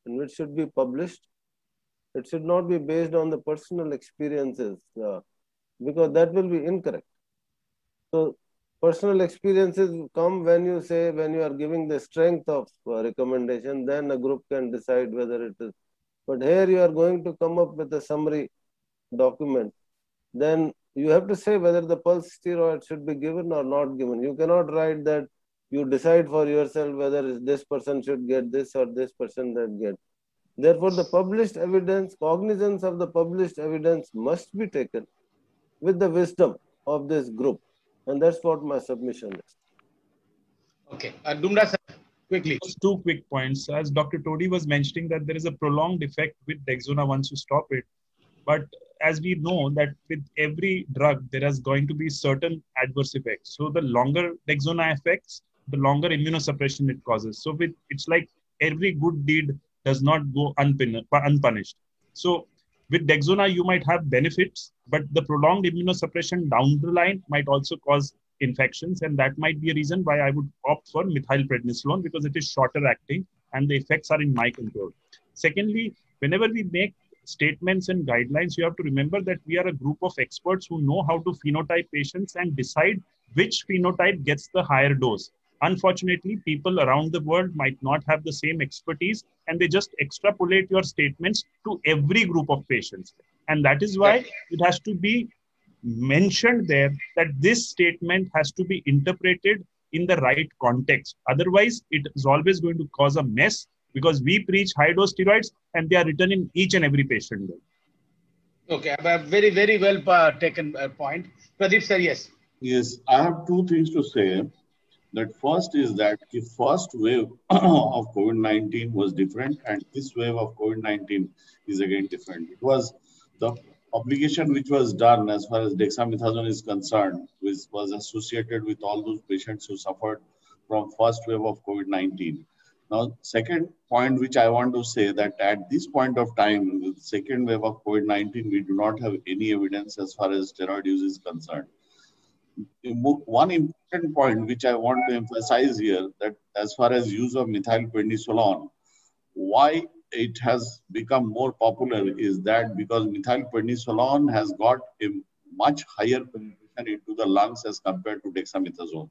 and which should be published It should not be based on the personal experiences because that will be incorrect. So personal experiences come when you say, when you are giving the strength of recommendation, then a group can decide whether it is. But here you are going to come up with a summary document. Then you have to say whether the pulse steroid should be given or not given. You cannot write that you decide for yourself whether this person should get this or this person that get. Therefore, the published evidence, cognizance of the published evidence must be taken with the wisdom of this group. And that's what my submission is. Okay. Dumra sir, quickly. Just 2 quick points. As Dr. Todi was mentioning that there is a prolonged effect with Dexona once you stop it. But as we know that with every drug, there is going to be certain adverse effects. So the longer Dexona affects, the longer immunosuppression it causes. So it's like every good deed does not go unpunished. So with Dexona, you might have benefits, but the prolonged immunosuppression down the line might also cause infections. And that might be a reason why I would opt for methylprednisolone, because it is shorter acting and the effects are in my control. Secondly, whenever we make statements and guidelines, you have to remember that we are a group of experts who know how to phenotype patients and decide which phenotype gets the higher dose. Unfortunately, people around the world might not have the same expertise and they just extrapolate your statements to every group of patients. And that is why it has to be mentioned there that this statement has to be interpreted in the right context. Otherwise, it is always going to cause a mess, because we preach high dose steroids and they are written in each and every patient. Okay, very, very well taken point. Pradeep sir, yes. Yes, I have 2 things to say. That first is that the first wave of COVID-19 was different, and this wave of COVID-19 is again different. It was the publication which was done as far as dexamethasone is concerned, which was associated with all those patients who suffered from first wave of COVID-19. Now, second point which I want to say that at this point of time, with the second wave of COVID-19, we do not have any evidence as far as steroid use is concerned. One important point which I want to emphasize here, that as far as use of methylprednisolone, why it has become more popular is that because methylprednisolone has got a much higher penetration into the lungs as compared to dexamethasone.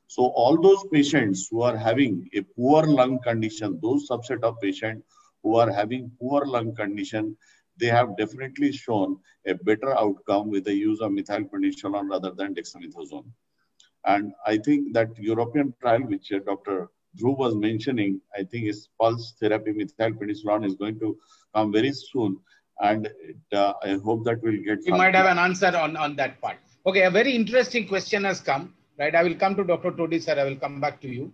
So all those patients who are having a poor lung condition, those subset of patients who are having poor lung condition, they have definitely shown a better outcome with the use of methylprednisolone rather than dexamethasone. And I think that European trial, which Dr. Dhruv was mentioning, I think is pulse therapy methylprednisolone is going to come very soon. And I hope that we'll get. You might have an answer on that part. Okay, a very interesting question has come, right? I will come to Dr. Todi sir, I will come back to you.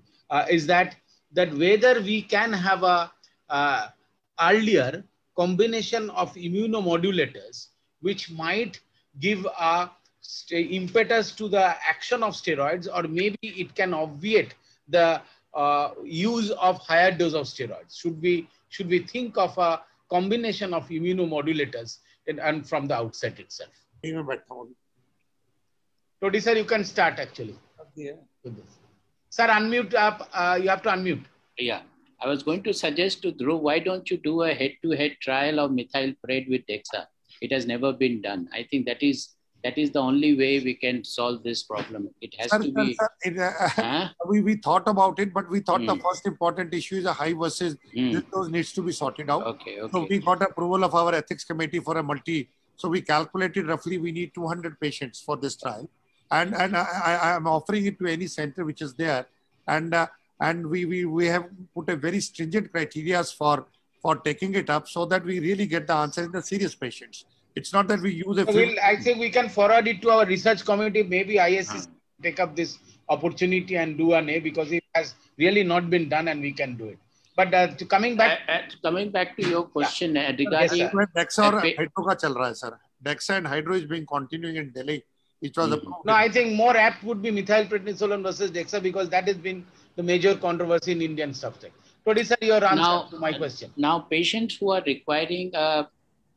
Is that whether we can have a earlier combination of immunomodulators, which might give a impetus to the action of steroids, or maybe it can obviate the use of higher dose of steroids. Should we think of a combination of immunomodulators and from the outset itself? Todi sir, you can start actually. Yeah. Sir, unmute up. You have to unmute. Yeah. I was going to suggest to Dhruv, why don't you do a head-to-head trial of methylpred with Dexa? It has never been done. I think that is the only way we can solve this problem. It has to be. We thought about it, but we thought the first important issue is a high versus those needs to be sorted out. Okay. So we got approval of our ethics committee for a multi. So we calculated roughly we need 200 patients for this trial, and I am offering it to any center which is there, and we have put a very stringent criteria for taking it up so that we really get the answer in the serious patients. It's not that we use a. I think we can forward it to our research committee. Maybe ISC take up this opportunity and do an A, because it has really not been done and we can do it. But coming back to your question regarding Dexa or Hydro ka chal raha hai, sir. Dexa and Hydro is being continuing in Delhi. Which was no, I think more apt would be methylprednisolone versus Dexa, because that has been the major controversy in Indian stuff. Todi sir, your answer to my question. Now, patients who are requiring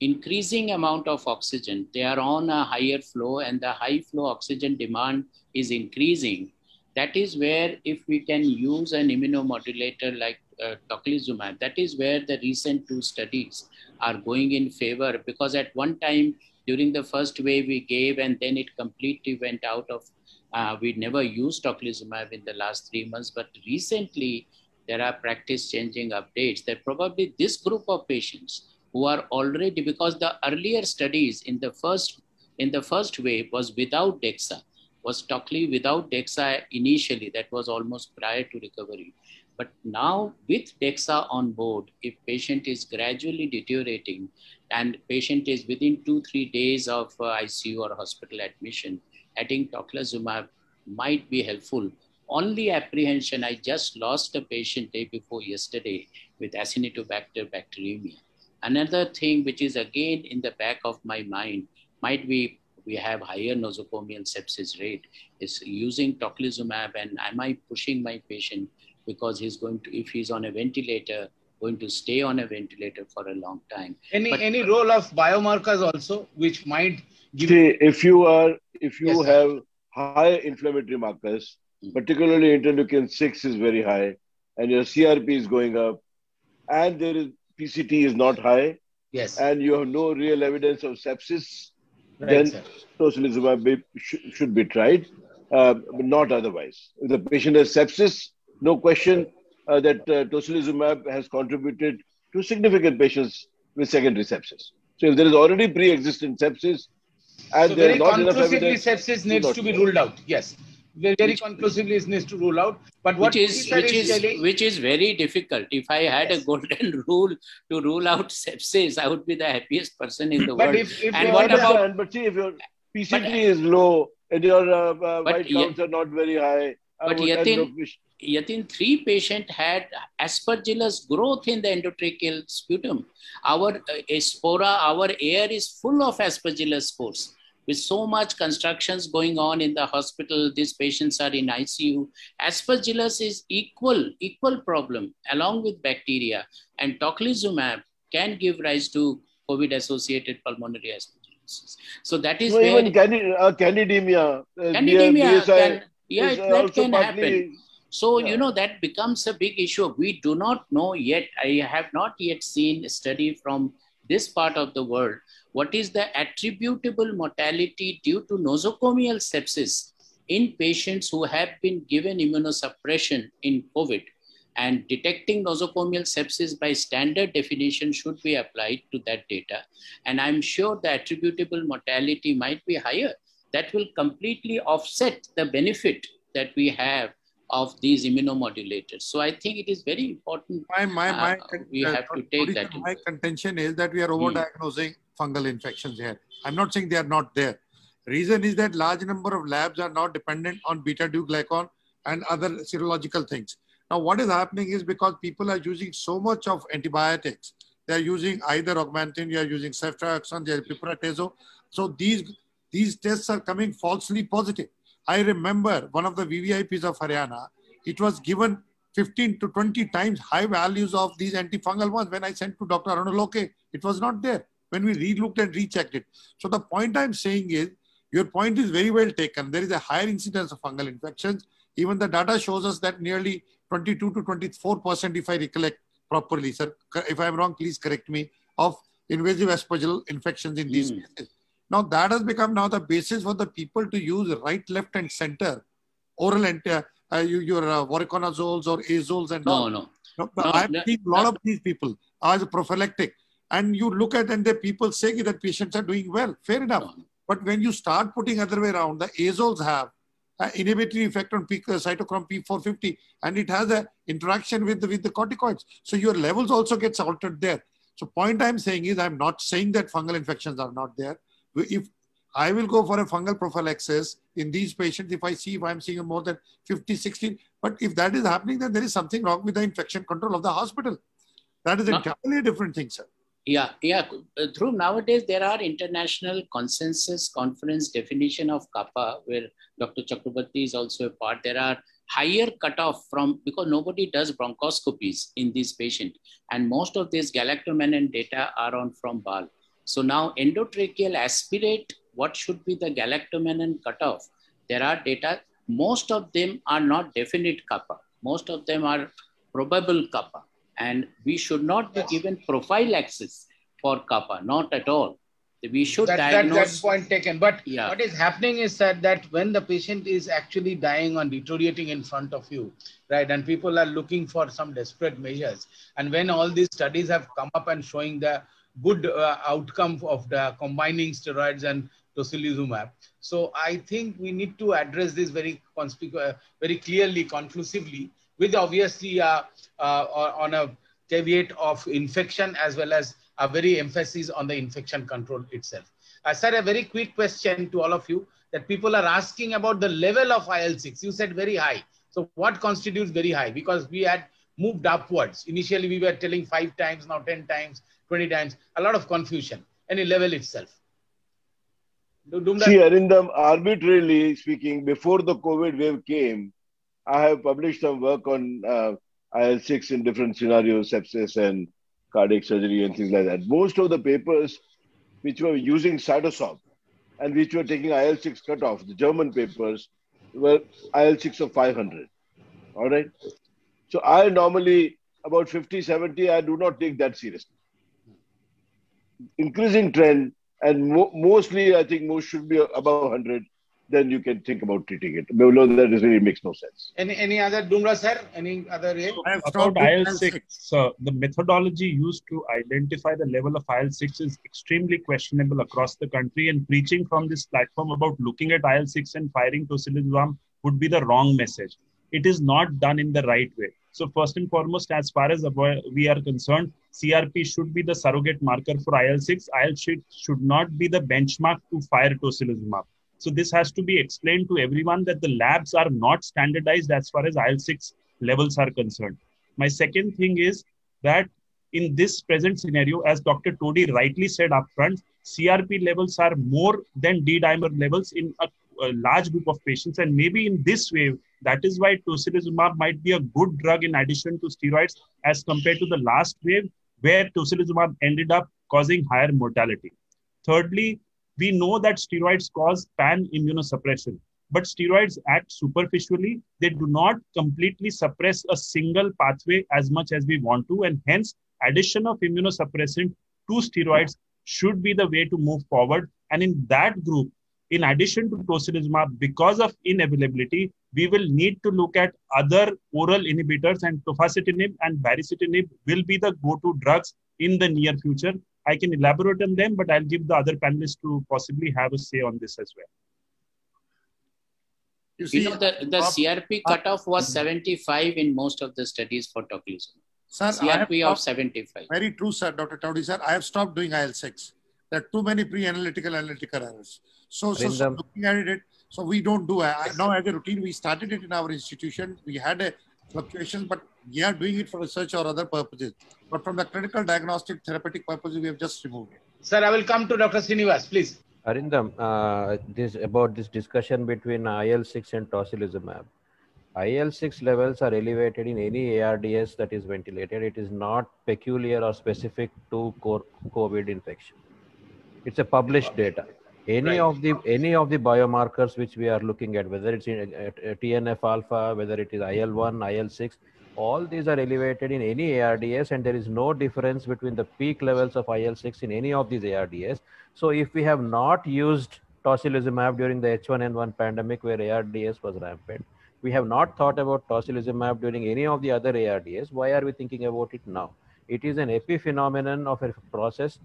increasing amount of oxygen, they are on a higher flow and the high flow oxygen demand is increasing. That is where if we can use an immunomodulator like tocilizumab, that is where the recent 2 studies are going in favor, because at one time during the first wave we gave and then it completely went out of, we never used tocilizumab in the last 3 months, but recently there are practice changing updates that probably this group of patients who are already, because the earlier studies in the first wave was without DEXA, was totally without DEXA initially, that was almost prior to recovery. But now with DEXA on board, if patient is gradually deteriorating and patient is within 2-3 days of ICU or hospital admission, adding tocilizumab might be helpful. Only apprehension, I just lost a patient day before yesterday with Acinetobacter bacteremia. Another thing which is again in the back of my mind might be we have higher nosocomial sepsis rate, is using tocilizumab, and am I pushing my patient because he's going to, if he's on a ventilator, going to stay on a ventilator for a long time. Any role of biomarkers also, which might give... See, if you have high inflammatory markers, particularly interleukin 6 is very high, and your CRP is going up, and there is PCT is not high, yes, and you have no real evidence of sepsis, right, then tocilizumab should be tried, but not otherwise. If the patient has sepsis, no question that tocilizumab has contributed to significant patients with secondary sepsis. So if there is already pre-existing sepsis, and so there very is not enough conclusively evidence, sepsis needs to be ruled out. Yes, very conclusively it needs to rule out. But what which is very difficult. If I had a golden rule to rule out sepsis, I would be the happiest person in the world. And what about? But see, if your PCT is low and your white counts are not very high, but Yatin, 3 patients had aspergillus growth in the endotracheal sputum. Our our air is full of aspergillus spores. With so much constructions going on in the hospital, these patients are in ICU. Aspergillus is equal problem along with bacteria, and tocilizumab can give rise to COVID-associated pulmonary aspergillosis. So that is where even candidemia. That can happen. So, you know, that becomes a big issue. We do not know yet. I have not yet seen a study from this part of the world. What is the attributable mortality due to nosocomial sepsis in patients who have been given immunosuppression in COVID? And detecting nosocomial sepsis by standard definition should be applied to that data. And I'm sure the attributable mortality might be higher. That will completely offset the benefit that we have of these immunomodulators. So I think it is very important. We have to take that. My contention is that we are overdiagnosing fungal infections here. I'm not saying they are not there. Reason is that large number of labs are now dependent on beta-2-glucan and other serological things. Now, what is happening is because people are using so much of antibiotics, they are using either augmentin, they are using ceftriaxone, they are piperazole. So these tests are coming falsely positive. I remember one of the VVIPs of Haryana, it was given 15 to 20 times high values of these antifungal ones. When I sent to Dr. Arunaloke, it was not there. When we re-looked and rechecked it. So the point I'm saying is, your point is very well taken. There is a higher incidence of fungal infections. Even the data shows us that nearly 22 to 24%, if I recollect properly, sir, if I'm wrong, please correct me, of invasive aspergillus infections in these cases. Now that has become now the basis for the people to use right, left, and center oral your voriconazoles or azoles and all. I've seen a lot of these people as prophylactic, and you look at and the people say that patients are doing well. Fair enough, but when you start putting other way around, the azoles have an inhibitory effect on cytochrome P450, and it has an interaction with the corticoids. So your levels also gets altered there. So point I'm saying is, I'm not saying that fungal infections are not there. If I will go for a fungal prophylaxis in these patients, if I'm seeing more than 50, 60, but if that is happening, then there is something wrong with the infection control of the hospital. That is entirely a different thing, sir. Yeah. Through nowadays, there are international consensus conference definition of kappa, where Dr. Chakrabarti is also a part. There are higher cutoff because nobody does bronchoscopies in these patients. And most of these galactomannan data are from BAL. So now endotracheal aspirate, what should be the galactomannan cutoff? There are data most of them are not definite kappa. Most of them are probable kappa. And we should not be given prophylaxis for kappa, not at all. We should diagnose. That's point taken. But what is happening is that when the patient is actually dying or deteriorating in front of you, right, and people are looking for some desperate measures, and when all these studies have come up and showing the good outcome of the combining steroids and tocilizumab, so I think we need to address this very clearly, conclusively, with obviously on a caveat of infection as well as a very emphasis on the infection control itself. Sir, a very quick question to all of you, that people are asking about the level of IL-6. You said very high. So what constitutes very high? Because we had moved upwards. Initially, we were telling 5 times, now 10 times, 20 times. A lot of confusion. Any level itself. See, Arindam, arbitrarily speaking, before the COVID wave came, I have published some work on IL-6 in different scenarios, sepsis and cardiac surgery and things like that. Most of the papers which were using Cytosorb and which were taking IL-6 cutoff, the German papers, were IL-6 of 500. All right. So I normally, about 50, 70, I do not take that seriously. Increasing trend, and mostly I think most should be above 100. Then you can think about treating it. Below that, it really makes no sense. Any other, Dumra sir? Any other way? About IL-6, the methodology used to identify the level of IL-6 is extremely questionable across the country, and preaching from this platform about looking at IL-6 and firing tocilizumab would be the wrong message. It is not done in the right way. So first and foremost, as far as we are concerned, CRP should be the surrogate marker for IL-6. IL-6 should not be the benchmark to fire tocilizumab. So this has to be explained to everyone that the labs are not standardized as far as IL-6 levels are concerned. My second thing is that in this present scenario, as Dr. Todi rightly said upfront, CRP levels are more than D-dimer levels in a large group of patients. And maybe in this wave, that is why tocilizumab might be a good drug in addition to steroids as compared to the last wave, where tocilizumab ended up causing higher mortality. Thirdly, we know that steroids cause pan-immunosuppression, but steroids act superficially. They do not completely suppress a single pathway as much as we want to, and hence addition of immunosuppressant to steroids should be the way to move forward. And in that group, in addition to tocilizumab, because of inavailability, we will need to look at other oral inhibitors, and tofacitinib and baricitinib will be the go-to drugs in the near future. I can elaborate on them, but I'll give the other panelists to possibly have a say on this as well. You know, the CRP cutoff was 75 in most of the studies for tocilizumab. Sir, CRP of 75. Very true, sir, Dr. Todi, sir. I have stopped doing IL-6. There are too many pre-analytical errors. So looking at it, so we don't do it. Now as a routine, we started it in our institution. We had a fluctuation, but we are doing it for research or other purposes. But from the clinical diagnostic therapeutic purposes, we have just removed it. Sir, I will come to Dr. Srinivas, please. Arindam, about this discussion between IL-6 and tocilizumab. IL-6 levels are elevated in any ARDS that is ventilated. It is not peculiar or specific to COVID infection. It's a published data. Any of the biomarkers which we are looking at, whether it's in TNF alpha, whether it is IL-1, IL-6, all these are elevated in any ARDS, and there is no difference between the peak levels of IL-6 in any of these ARDS. So if we have not used tocilizumab during the H1N1 pandemic where ARDS was rampant, we have not thought about tocilizumab during any of the other ARDS, why are we thinking about it now? It is an epiphenomenon of a process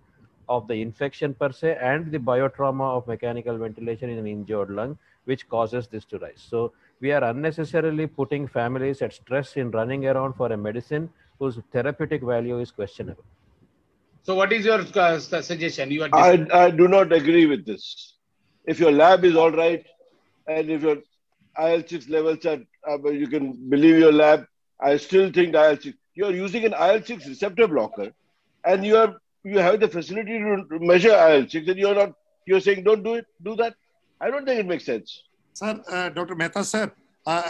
of the infection per se and the biotrauma of mechanical ventilation in an injured lung, which causes this to rise. So we are unnecessarily putting families at stress in running around for a medicine whose therapeutic value is questionable. So what is your suggestion? I do not agree with this. If your lab is all right, and if your IL-6 levels are, you can believe your lab, I still think IL-6, you're using an IL-6 receptor blocker, and you have the facility to measure IL-6, and you're saying don't do it, do that. I don't think it makes sense. Sir, Dr. Mehta, sir,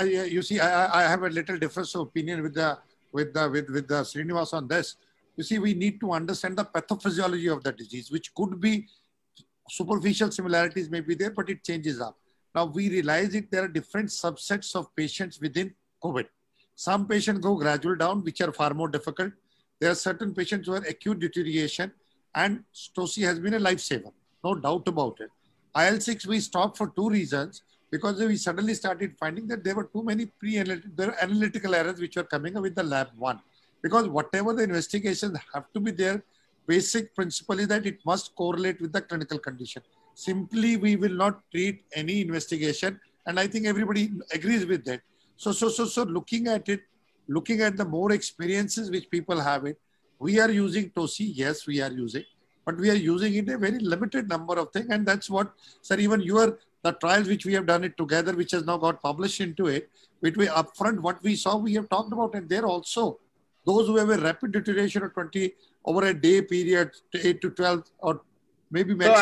you see, I have a little difference of opinion with the Srinivas on this. You see, we need to understand the pathophysiology of the disease, which could be superficial similarities may be there, but it changes up. Now we realize that there are different subsets of patients within COVID. Some patients go gradual down, which are far more difficult. There are certain patients who are acute deterioration, and TOSI has been a lifesaver, no doubt about it. IL-6 we stopped for two reasons, because we suddenly started finding that there were too many analytical errors which were coming up with the lab one. Because whatever the investigations have to be there, basic principle is that it must correlate with the clinical condition. Simply, we will not treat any investigation, and I think everybody agrees with that. So looking at it, looking at the more experiences which people have it, we are using TOSI, yes, we are using, but we are using it a very limited number of things, and that's what, sir, even the trials which we have done it together, which has now got published into it, which we upfront, what we saw, we have talked about, and there also, those who have a rapid deterioration of 20 over a day period, 8 to 12, or maybe. So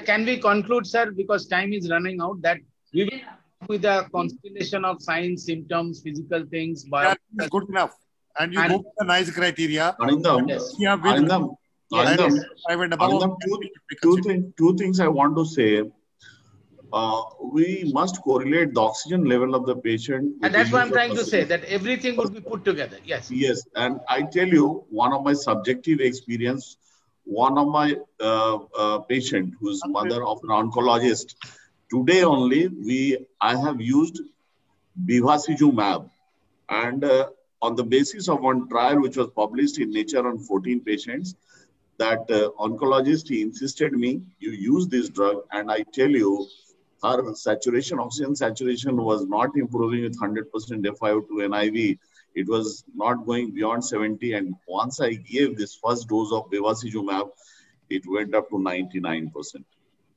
can we conclude, sir, because time is running out, that we will with a constellation of signs, symptoms, physical things. That is good enough. And you go with a nice criteria. Arindam, two things I want to say. We must correlate the oxygen level of the patient. And that's what I'm trying to say, that everything would be put together. Yes. Yes. And I tell you, one of my subjective experience, one of my patient who's mother of an oncologist, today only I have used bevacizumab, and on the basis of one trial which was published in Nature on 14 patients, that oncologist, he insisted me, you use this drug, and I tell you, her oxygen saturation was not improving with 100% FiO2 NIV. It was not going beyond 70. And once I gave this first dose of bevacizumab, it went up to 99%.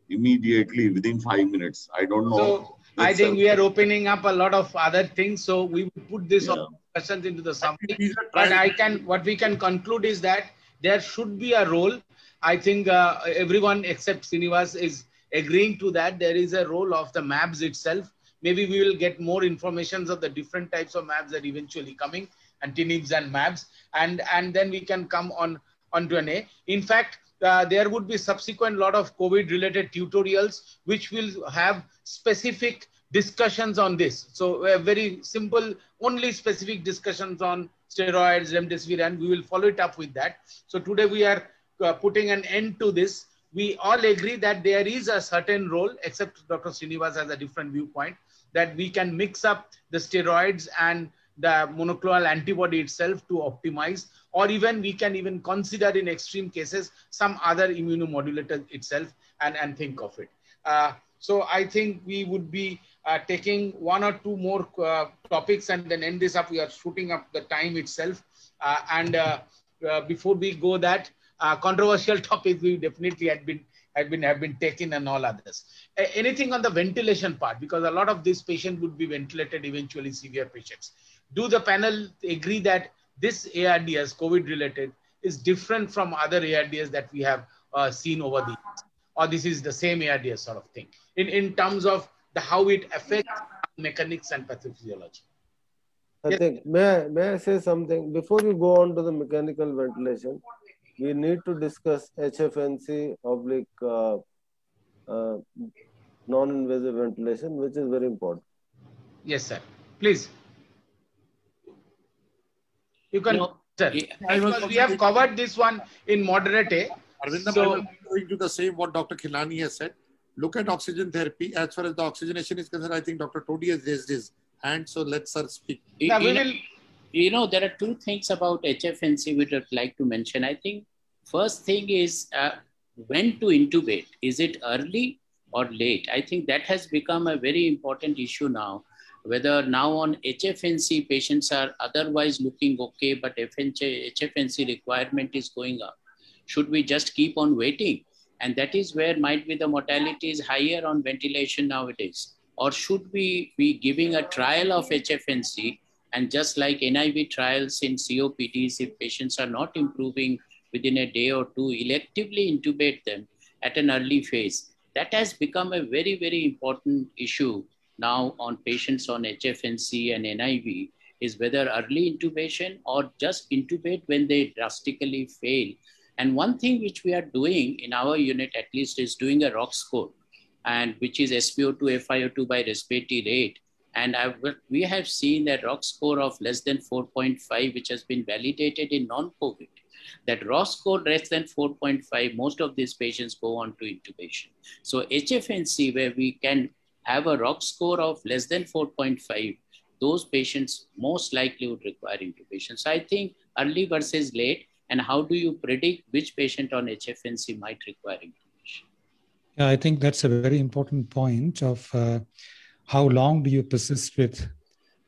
Immediately, within 5 minutes. I don't know. So I think we are opening up a lot of other things. So we will put this questions into the summary. But what we can conclude is that there should be a role. I think everyone except Srinivas is agreeing to that. There is a role of the MABs itself. Maybe we will get more information of the different types of MABs that are eventually coming, and TNIBs and MABs, and then we can come on to an A. In fact, there would be subsequent lot of COVID-related tutorials which will have specific discussions on this. So very simple, only specific discussions on steroids, remdesivir, and we will follow it up with that. So today we are putting an end to this. We all agree that there is a certain role, except Dr. Srinivas has a different viewpoint, that we can mix up the steroids and the monoclonal antibody itself to optimize, or even we can even consider in extreme cases some other immunomodulator itself and think of it. So I think we would be taking one or two more topics and then end this up. We are shooting up the time itself. Before we go that, controversial topics we definitely have been taken, and all others. Anything on the ventilation part, because a lot of these patients would be ventilated, eventually severe patients. Do the panel agree that this ARDS, COVID related, is different from other ARDS that we have seen over the years? Or this is the same ARDS sort of thing in terms of how it affects mechanics and pathophysiology? I think, may I say something? Before you go on to the mechanical ventilation, we need to discuss HFNC / non-invasive ventilation, which is very important. Yes, sir. Please. You can, sir. Because we have covered this one in moderate A. Arvindam, so, I was going to the same what Dr. Khilani has said. Look at oxygen therapy. As far as the oxygenation is concerned, I think Dr. Todi has raised his hand. So let's speak. You know, there are two things about HFNC which I'd like to mention. I think first thing is when to intubate. Is it early or late? I think that has become a very important issue now. Whether now on HFNC patients are otherwise looking okay, but HFNC requirement is going up. Should we just keep on waiting? And that is where might be the mortality is higher on ventilation nowadays. Or should we be giving a trial of HFNC, and just like NIV trials in COPDs, if patients are not improving within a day or two, electively intubate them at an early phase. That has become a very, very important issue now on patients on HFNC and NIV, is whether early intubation or just intubate when they drastically fail. And one thing which we are doing in our unit at least is doing a ROC score. and which is SpO2, FiO2 by respiratory rate. And we have seen that ROX score of less than 4.5, which has been validated in non-COVID. That ROX score less than 4.5, most of these patients go on to intubation. So HFNC, where we can have a ROX score of less than 4.5, those patients most likely would require intubation. So I think early versus late, and how do you predict which patient on HFNC might require intubation? Yeah, I think that's a very important point of how long do you persist with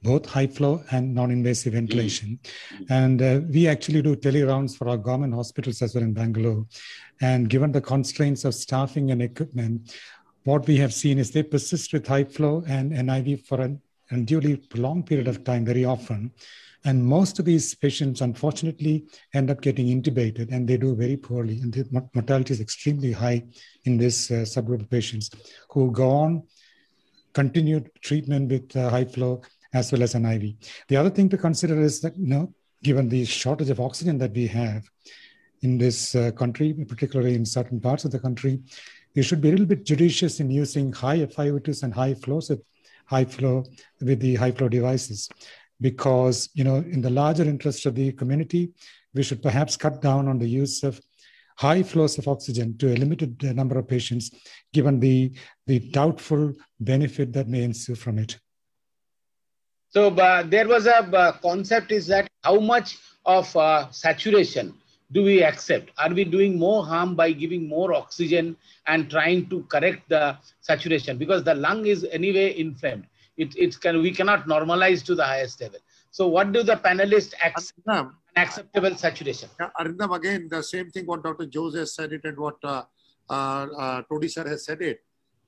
both high flow and non-invasive ventilation. And we actually do tele-rounds for our government hospitals as well in Bangalore. And given the constraints of staffing and equipment, what we have seen is they persist with high flow and NIV for an unduly prolonged period of time very often. And most of these patients, unfortunately, end up getting intubated, and they do very poorly. And the mortality is extremely high in this subgroup of patients who go on continued treatment with high flow as well as an IV. The other thing to consider is that, given the shortage of oxygen that we have in this country, particularly in certain parts of the country, you should be a little bit judicious in using high FiO2s and high flows with the high flow devices, because, in the larger interest of the community, we should perhaps cut down on the use of high flows of oxygen to a limited number of patients, given the doubtful benefit that may ensue from it. So there was a concept is that how much of saturation do we accept? Are we doing more harm by giving more oxygen and trying to correct the saturation? Because the lung is anyway inflamed. We cannot normalize to the highest level. So what do the panelists accept an acceptable saturation? Yeah, Arindam, again, the same thing what Dr. Jose has said it and what Todi sir has said it.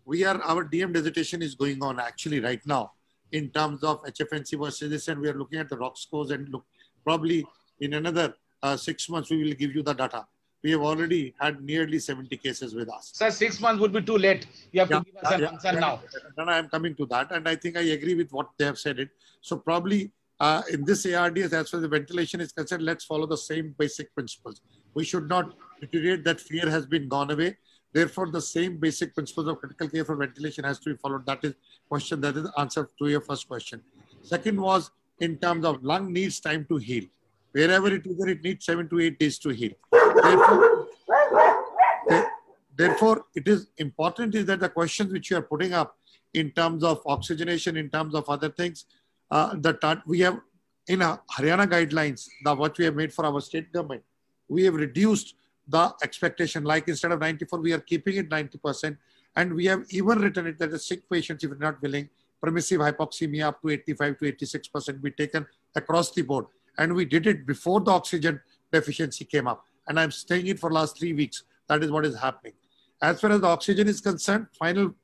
Our DM dissertation is going on actually right now in terms of HFNC versus this, and we are looking at the ROX scores, and probably in another 6 months, we will give you the data. We have already had nearly 70 cases with us. Sir, 6 months would be too late. You have to give us an answer now. And I am coming to that, and I think I agree with what they have said it. So probably in this ARDS, as far as the ventilation is concerned, let's follow the same basic principles. We should not deteriorate. That fear has been gone away. Therefore, the same basic principles of critical care for ventilation has to be followed. That is question. That is the answer to your first question. Second was in terms of lung needs time to heal. Wherever it is, it needs 7 to 8 days to heal. Therefore, it is important is that the questions which you are putting up in terms of oxygenation, in terms of other things, we have in Haryana guidelines, what we have made for our state government, we have reduced the expectation. Like instead of 94, we are keeping it 90%. And we have even written it that the sick patients, if not willing, permissive hypoxemia up to 85 to 86% be taken across the board. And we did it before the oxygen deficiency came up. And I'm staying it for last 3 weeks. That is what is happening. As far as the oxygen is concerned,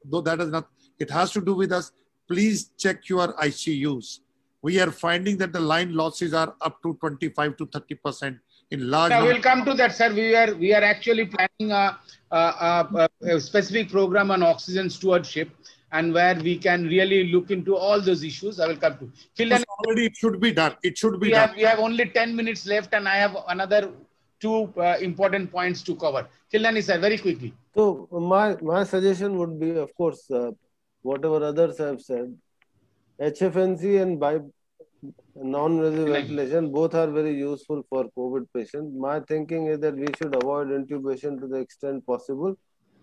though that is not, it has to do with us. Please check your ICUs. We are finding that the line losses are up to 25 to 30% in large. Now we'll come to that, sir. We are actually planning a specific program on oxygen stewardship, and where we can really look into all those issues. I will come to. Killian, already it should be done. It should be done. We have only 10 minutes left, and I have another 2 important points to cover. Killian, sir, very quickly. So my suggestion would be, of course, whatever others have said, HFNC and non-invasive ventilation, both are very useful for COVID patients. My thinking is that we should avoid intubation to the extent possible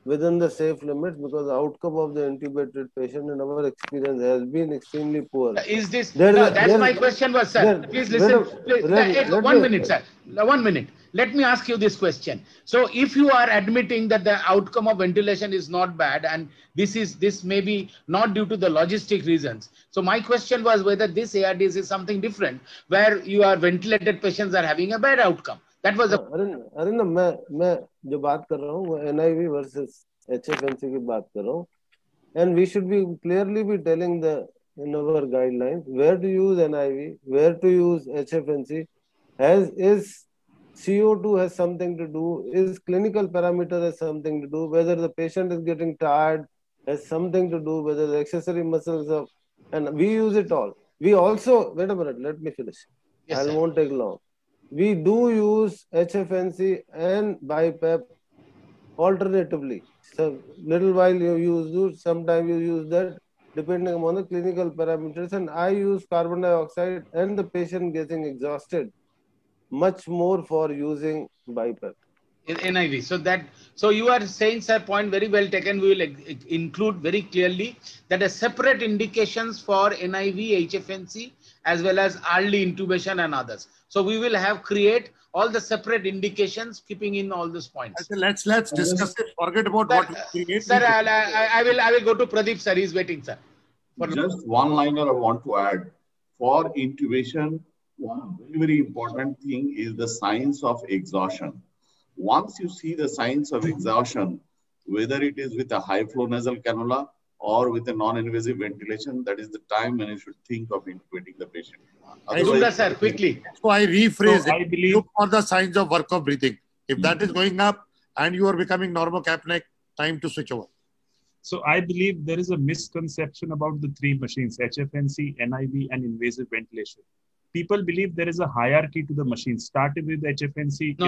within the safe limits, because the outcome of the intubated patient in our experience has been extremely poor. Is this, that's my question was, sir. Please listen. 1 minute, sir. 1 minute. Let me ask you this question. So if you are admitting that the outcome of ventilation is not bad, and this may be not due to the logistic reasons. So my question was whether this ARDS is something different, where your ventilated patients are having a bad outcome. That was Arindam, मैं जो बात कर रहा हूँ वो NIV versus HFNC की बात कर रहा हूँ, and we should be clearly be telling in our guidelines where to use NIV, where to use HFNC, is CO2 has something to do, is clinical parameter has something to do, whether the patient is getting tired has something to do, whether the accessory muscles are, and we use it all. We also, wait a minute, let me finish. Yes, I won't take long. We do use HFNC and BiPAP alternatively. So little while you use this, sometimes you use that, depending on the clinical parameters. And I use carbon dioxide and the patient getting exhausted much more for using BiPAP. In NIV. So you are saying, sir, point very well taken. We will include very clearly that a separate indications for NIV, HFNC, as well as early intubation and others. So we will create all the separate indications, keeping in all those points. Let's discuss it. Forget about what we create. Sir, I will go to Pradeep, sir. He's waiting, sir. Just one liner I want to add. For intubation, one very important thing is the signs of exhaustion. Once you see the signs of exhaustion, whether it is with a high flow nasal cannula or with a non-invasive ventilation, that is the time when you should think of intubating the patient. Sir, quickly. So I rephrase it. I believe, look for the signs of work of breathing. If that is going up and you are becoming normocapnic, time to switch over. So I believe there is a misconception about the three machines, HFNC, NIV, and invasive ventilation. People believe there is a hierarchy to the machine. Started with HFNC,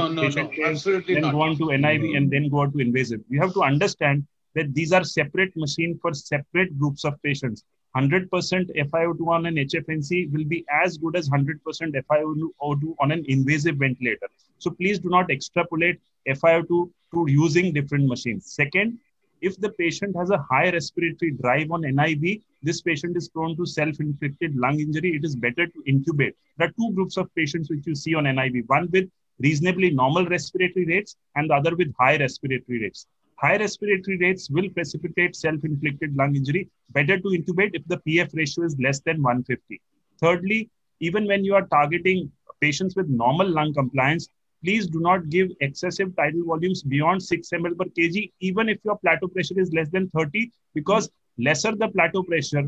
absolutely then not. go on to NIV, and then go on to invasive. You have to understand that these are separate machines for separate groups of patients. 100% FiO2 on an HFNC will be as good as 100% FiO2 on an invasive ventilator. So please do not extrapolate FiO2 to using different machines. Second, if the patient has a high respiratory drive on NIV, this patient is prone to self-inflicted lung injury. It is better to intubate. There are two groups of patients which you see on NIV, one with reasonably normal respiratory rates and the other with high respiratory rates. High respiratory rates will precipitate self-inflicted lung injury. Better to intubate if the PF ratio is less than 150. Thirdly, even when you are targeting patients with normal lung compliance, please do not give excessive tidal volumes beyond 6 ml per kg, even if your plateau pressure is less than 30, because lesser the plateau pressure,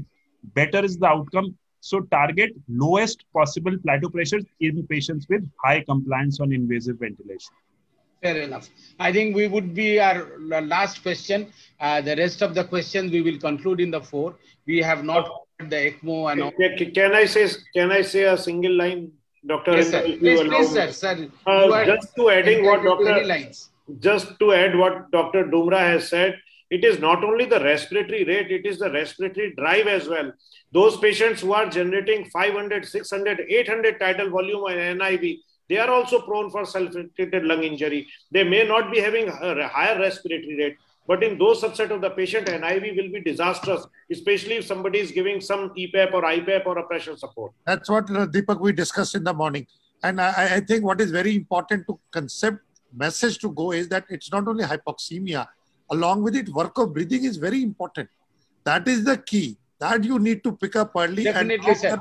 better is the outcome. So target lowest possible plateau pressure in patients with high compliance on invasive ventilation. Fair enough. I think we would be our last question. The rest of the questions we will conclude in the 4. We have not heard the ECMO and all. Can I say a single line, Doctor? Yes, sir. Please, sir. Just to add what Dr. Dumra has said, it is not only the respiratory rate, it is the respiratory drive as well. Those patients who are generating 500, 600, 800 tidal volume on NIV, they are also prone for self-inflicted lung injury. They may not be having a higher respiratory rate, but in those subset of the patient, NIV will be disastrous, especially if somebody is giving some EPAP or IPAP or a pressure support. That's what, Deepak, we discussed in the morning. And I think what is very important to concept message to go is that it's not only hypoxemia. Along with it, work of breathing is very important. That is the key. That you need to pick up early. Definitely, sir.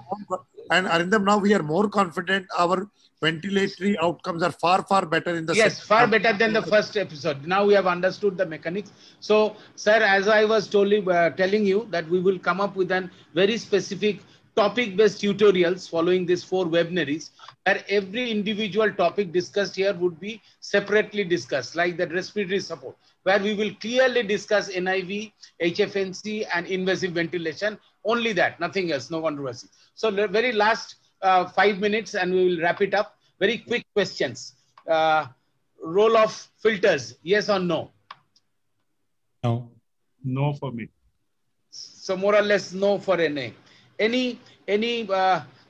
And Arindam, now we are more confident. Our ventilatory outcomes are far, far better in the far better than the first episode. Now we have understood the mechanics. So, sir, as I was telling you that we will come up with a very specific topic-based tutorials following these 4 webinaries, where every individual topic discussed here would be separately discussed, like the respiratory support, where we will clearly discuss NIV, HFNC, and invasive ventilation. Only that, nothing else, no controversy. So, the very last 5 minutes, and we will wrap it up. Very quick questions. Role of filters, yes or no? No. No for me. So more or less no for NA.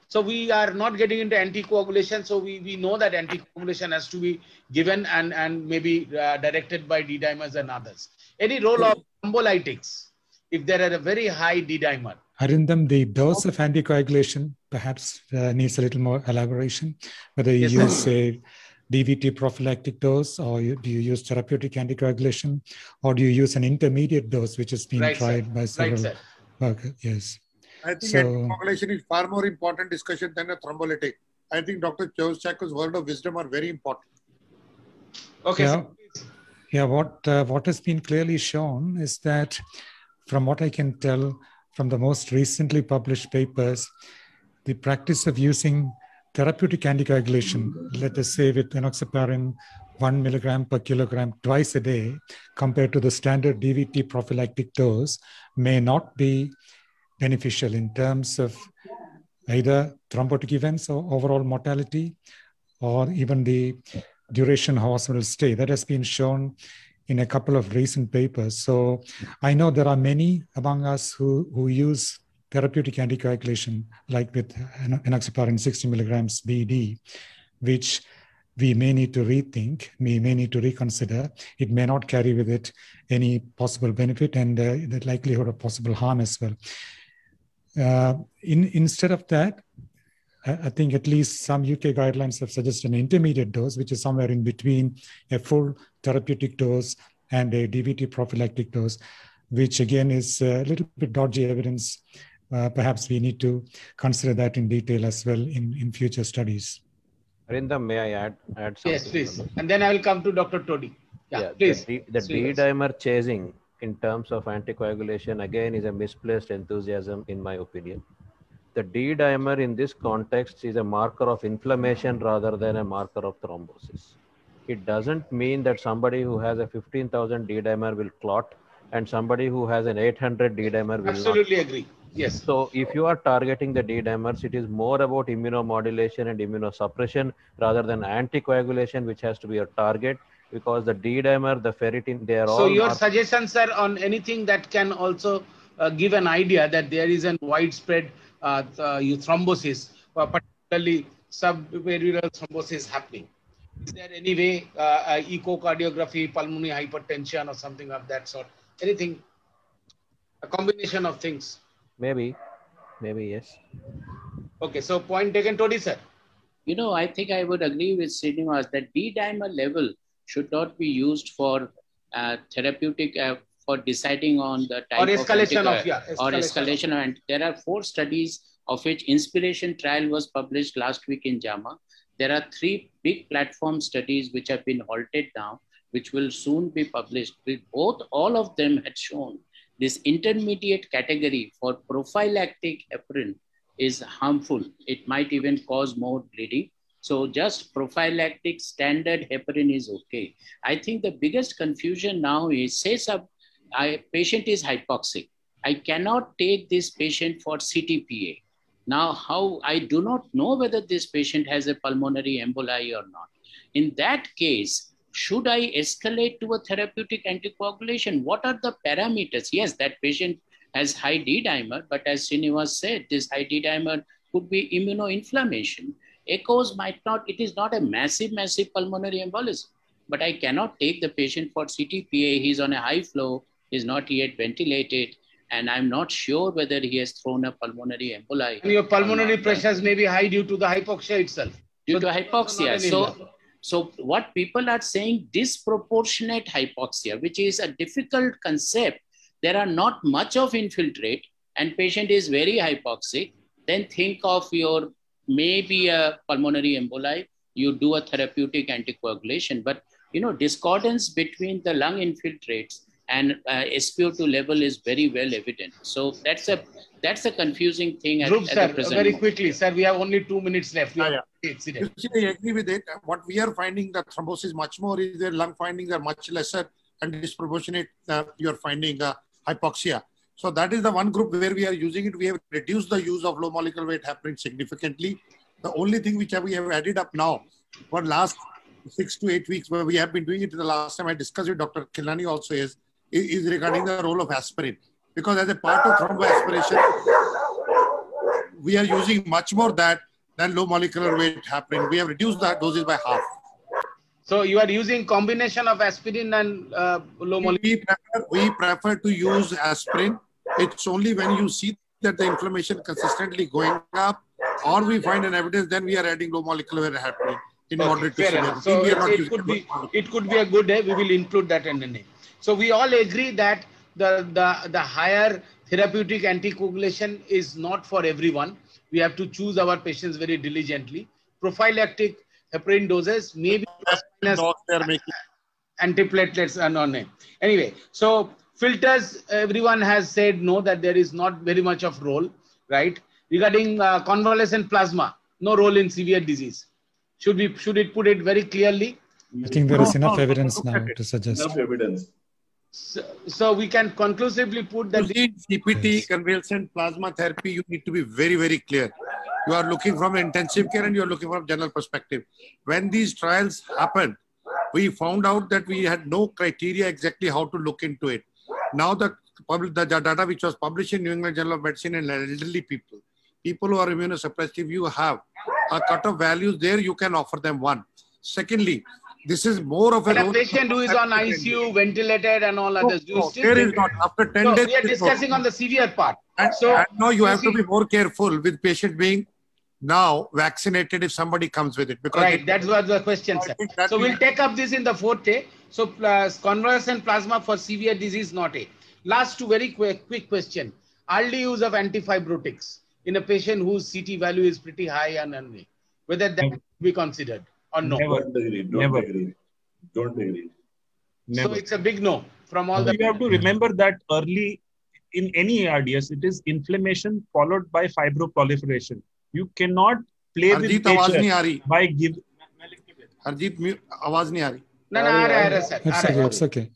So we are not getting into anticoagulation. So we know that anticoagulation has to be given and maybe directed by D-dimers and others. Any role of thrombolytics if there are a very high D-dimer? Arindam, the dose of anticoagulation perhaps needs a little more elaboration. Whether you use a DVT prophylactic dose, or do you use therapeutic anticoagulation, or do you use an intermediate dose which has been tried by several? Okay, yes. I think anticoagulation is far more important discussion than a thrombolytic. I think Dr. Chouschako's word of wisdom are very important. Okay. Yeah. What has been clearly shown is that, from what I can tell from the most recently published papers, the practice of using therapeutic anticoagulation, let us say with enoxaparin 1 milligram per kilogram twice a day, compared to the standard DVT prophylactic dose, may not be beneficial in terms of either thrombotic events or overall mortality, or even the duration of hospital stay. That has been shown in a couple of recent papers. So I know there are many among us who use therapeutic anticoagulation, like with enoxaparin 60 milligrams BD, which we may need to rethink, we may need to reconsider. It may not carry with it any possible benefit and the likelihood of possible harm as well. Instead of that, I think at least some UK guidelines have suggested an intermediate dose, which is somewhere in between a full therapeutic dose and a DVT prophylactic dose, which again is a little bit dodgy evidence. Perhaps we need to consider that in detail as well in future studies. Arindam, may I add something? Yes, please. And then I will come to Dr. Todi. Yeah, please. The D-dimer chasing in terms of anticoagulation, again, is a misplaced enthusiasm, in my opinion. The D-dimer in this context is a marker of inflammation rather than a marker of thrombosis. It doesn't mean that somebody who has a 15,000 D-dimer will clot and somebody who has an 800 D-dimer will Absolutely agree. Yes. So if you are targeting the D-dimers, it is more about immunomodulation and immunosuppression rather than anticoagulation, which has to be a target, because the D-dimer, the ferritin, they are all... So your suggestions, sir, on anything that can also give an idea that there is a widespread thrombosis, particularly subvalvular thrombosis happening. Is there any way echocardiography, pulmonary hypertension or something of that sort? Anything, a combination of things? Maybe, yes. Okay, so point taken, Todi, sir. You know, I think I would agree with Srinivas that D-dimer level should not be used for therapeutic, for deciding on the type or escalation or escalation. And there are 4 studies of which Inspiration trial was published last week in JAMA. There are 3 big platform studies which have been halted now, which will soon be published. All of them had shown this intermediate category for prophylactic heparin is harmful. It might even cause more bleeding. So just prophylactic standard heparin is okay. I think the biggest confusion now is, say patient is hypoxic. I cannot take this patient for CTPA. Now, how I do not know whether this patient has a pulmonary emboli or not. In that case, should I escalate to a therapeutic anticoagulation? What are the parameters? Yes, that patient has high D-dimer, but as Srinivas said, this high D-dimer could be immunoinflammation. Echoes might not, it is not a massive pulmonary embolism, but I cannot take the patient for CTPA. He's on a high flow, is not yet ventilated, and I'm not sure whether he has thrown a pulmonary emboli. And your pulmonary pressures may be high due to the hypoxia itself. Due to hypoxia. So what people are saying, disproportionate hypoxia, which is a difficult concept. There are not much of infiltrate and patient is very hypoxic. Then think of your maybe a pulmonary emboli, you do a therapeutic anticoagulation. But, you know, discordance between the lung infiltrates and SpO2 level is very well evident. So that's a confusing thing. Dhruv, sir, very quickly, sir, we have only 2 minutes left. I agree with it. What we are finding, the thrombosis much more is their lung findings are much lesser and disproportionate. You are finding hypoxia. So that is the one group where we are using it. We have reduced the use of low molecular weight heparin significantly. The only thing which we have added up now for last 6 to 8 weeks, where we have been doing it the last time I discussed with Dr. Khilnani also is regarding the role of aspirin. Because as a part of thromboaspiration, we are using much more that than low molecular weight heparin. We have reduced that doses by half. So you are using combination of aspirin and low molecular. We prefer to use aspirin. It's only when you see that the inflammation consistently going up, or we find an evidence, then we are adding low molecular weight heparin in moderate to severe. So it could be a good day. We will include that in the name. So we all agree that the higher therapeutic anticoagulation is not for everyone. We have to choose our patients very diligently. Prophylactic heparin doses, maybe antiplatelets and on it. Anyway, so filters, everyone has said no, that there is not very much of role, right? Regarding convalescent plasma, no role in severe disease. Should it put it very clearly? I think there is enough evidence now to suggest. Enough evidence. So we can conclusively put that CPT, convalescent plasma therapy, you need to be very, very clear. You are looking from intensive care and you are looking from general perspective. When these trials happened, we found out that we had no criteria exactly how to look into it. Now the data which was published in New England Journal of Medicine in elderly people who are immunosuppressed, if you have a cutoff values there, you can offer them one. Secondly, this is more of a patient who is on ICU, ventilated and all others. Do you still there is not. After 10 days, we are discussing on the severe part. And no, you have to be more careful with patient being now vaccinated if somebody comes with it. Because right, that was the question, sir. So we'll take up this in the fourth day. So convalescent plasma for severe disease, not a. Last two very quick question. Early use of antifibrotics in a patient whose CT value is pretty high and whether that should be considered or no. Don't agree. Don't agree. Don't agree. So it's a big no from all You have to remember that early in any ARDS, it is inflammation followed by fibroproliferation. You cannot play with nature by giving. Harjeet, आवाज नहीं आ रही. No, आ रहा है, It's okay.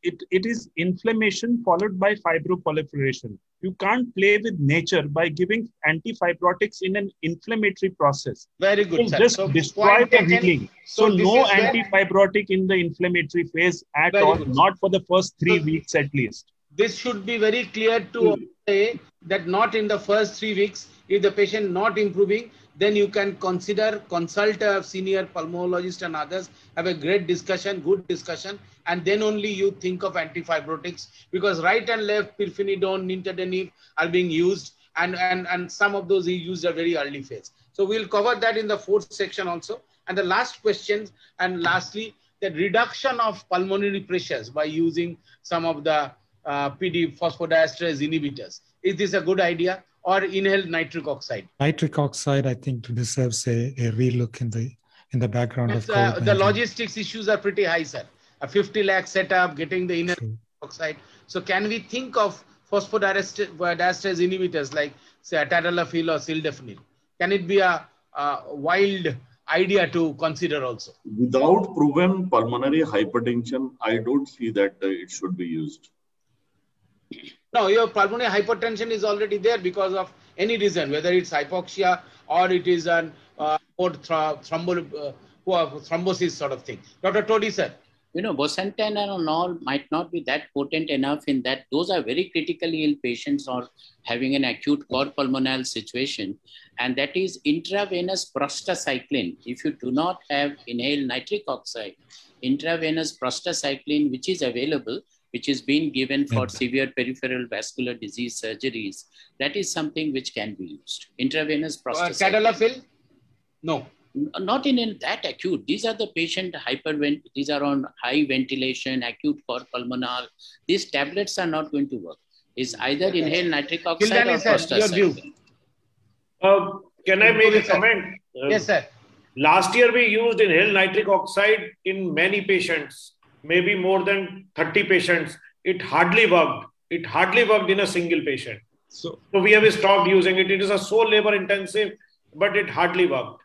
It is inflammation followed by fibroproliferation. You can't play with nature by giving antifibrotics in an inflammatory process. Very good, sir. Just so destroy the healing. So no antifibrotic in the inflammatory phase at all, not for the first 3 weeks at least. This should be very clear to say that not in the first 3 weeks. If the patient not improving, then you can consult a senior pulmonologist and others, have a great discussion, good discussion, and then only you think of antifibrotics, because right and left pirfenidone, nintedanib are being used, and some of those are used at very early phase. So we'll cover that in the fourth section also. And the last question, and lastly, the reduction of pulmonary pressures by using some of the PD phosphodiesterase inhibitors. Is this a good idea? Or inhaled nitric oxide? Nitric oxide, I think, deserves a relook in the background of COVID-19. The logistics issues are pretty high, sir. A 50 lakh setup, getting the inhaled oxide. So can we think of phosphodiesterase inhibitors like, say, tadalafil or sildenafil? Can it be a wild idea to consider also? Without proven pulmonary hypertension, I don't see that it should be used. No, your pulmonary hypertension is already there because of any reason, whether it's hypoxia or it is an thrombosis sort of thing. Dr. Todi, sir. You know, bosentan and all might not be that potent enough in that those are very critically ill patients or having an acute cor pulmonale situation. And that is intravenous prostacyclin. If you do not have inhaled nitric oxide, intravenous prostacyclin, which is available, which is being given for severe peripheral vascular disease surgeries, that is something which can be used. Intravenous prostacyclin. Tadalafil? No. Not in that acute. These are the patient these are on high ventilation, acute cor pulmonale. These tablets are not going to work. It's either inhaled nitric oxide or prostacyclin. Can I make a comment? Yes, sir. Last year we used inhaled nitric oxide in many patients, maybe more than 30 patients. It hardly worked. It hardly worked in a single patient. So we have stopped using it. It is a so labor intensive, but it hardly worked.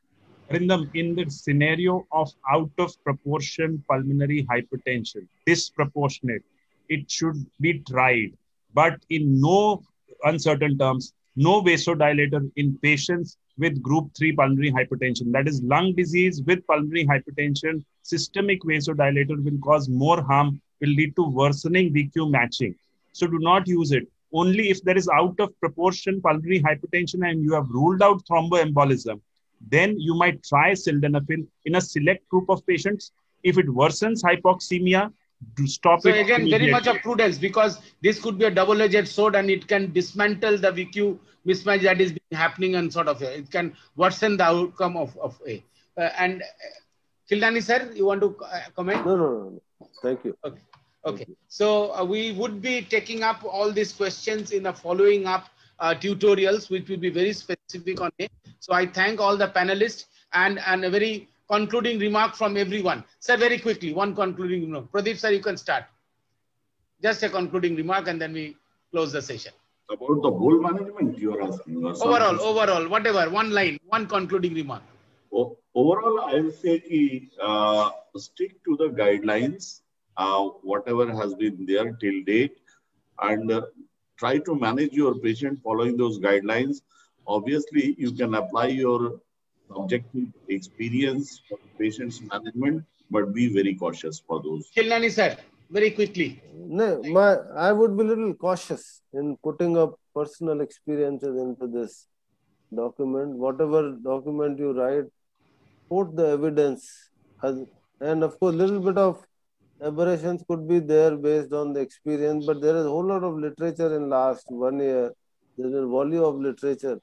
In the scenario of out of proportion pulmonary hypertension, disproportionate, it should be tried. But in no uncertain terms, no vasodilator in patients with group 3 pulmonary hypertension. That is lung disease with pulmonary hypertension. Systemic vasodilator will cause more harm, will lead to worsening VQ matching. So do not use it. Only if there is out of proportion pulmonary hypertension and you have ruled out thromboembolism, then you might try sildenafil in a select group of patients. If it worsens hypoxemia, to stop so it. So again, very much of prudence, because this could be a double-edged sword and it can dismantle the VQ mismatch that is happening and sort of it can worsen the outcome of A. And Khildani sir, you want to comment? No. Thank you. Okay. So we would be taking up all these questions in the following up tutorials, which will be very specific on it. So I thank all the panelists and a very concluding remark from everyone. Sir, very quickly, one concluding remark. Pradeep sir, you can start. Just a concluding remark and then we close the session. About the whole management you are asking? Overall, whatever, one line, one concluding remark. Overall, I will say stick to the guidelines, whatever has been there till date, and try to manage your patient following those guidelines. Obviously, you can apply your subjective experience for patient's management, but be very cautious for those. Khilnani sir, very quickly. No, I would be a little cautious in putting up personal experiences into this document. Whatever document you write, put the evidence. And of course, little bit of aberrations could be there based on the experience, but there is a whole lot of literature in last 1 year. There is a volume of literature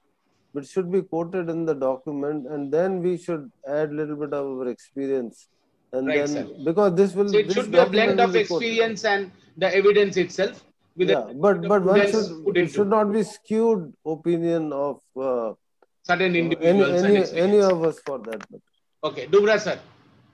which should be quoted in the document, and then we should add a little bit of our experience. And Right, then, sir. because this will... So it this should be a blend document of will be quoted. experience and the evidence itself. With Yeah, but one prudence put it into should not be skewed opinion of certain individuals. and any experience. of us for that matter. Okay, Dubra sir.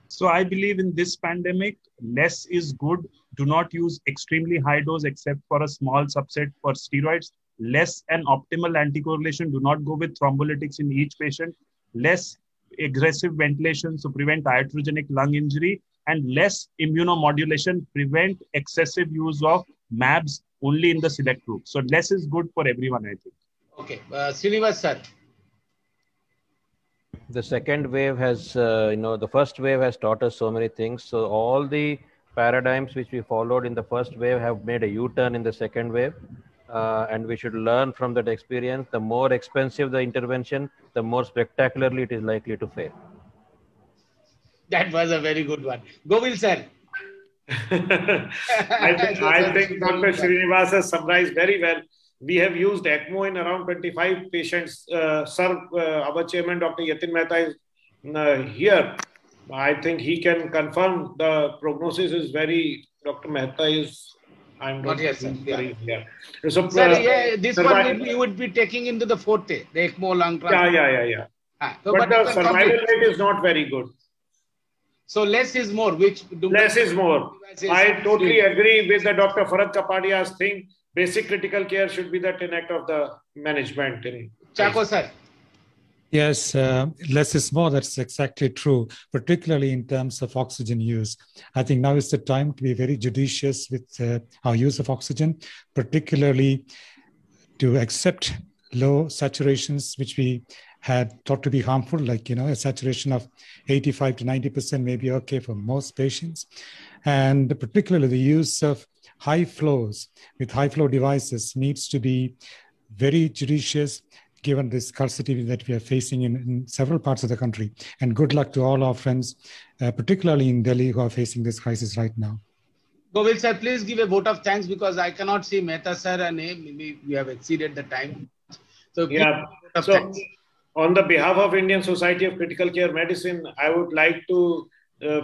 So I believe in this pandemic, less is good. Do not use extremely high dose except for a small subset for steroids. Less and optimal anticoagulation. Do not go with thrombolytics in each patient. Less aggressive ventilation to prevent iatrogenic lung injury, and less immunomodulation, prevent excessive use of MABs only in the select group. So less is good for everyone, I think. Okay, Srinivas sir. The second wave has, the first wave has taught us so many things. So all the paradigms which we followed in the first wave have made a U-turn in the second wave. And we should learn from that experience. The more expensive the intervention, the more spectacularly it is likely to fail. That was a very good one. Govil sir. I think Dr. Srinivas has summarized very well. We have used ECMO in around 25 patients. Sir, our chairman, Dr. Yatin Mehta, is here. I think he can confirm the prognosis is very, Dr. Mehta is, I'm not here, sir. yeah. So, Sir, this one you would be taking into the forte, the ECMO lung transplant. Yeah. So, but the survival rate is not very good. So less is more, less is more. I totally agree with the Dr. Farad Kapadia's thing. Basic critical care should be the tenet of the management. Chako sir. Yes, less is more. That's exactly true, particularly in terms of oxygen use. I think now is the time to be very judicious with our use of oxygen, particularly to accept low saturations, which we had thought to be harmful, like, a saturation of 85 to 90% may be okay for most patients. And particularly the use of high flows with high flow devices needs to be very judicious, given this scarcity that we are facing in several parts of the country. And good luck to all our friends, particularly in Delhi, who are facing this crisis right now. Govil sir, please give a vote of thanks, because I cannot see Mehta sir and maybe we have exceeded the time. So yeah. So on the behalf of Indian Society of Critical Care Medicine, I would like to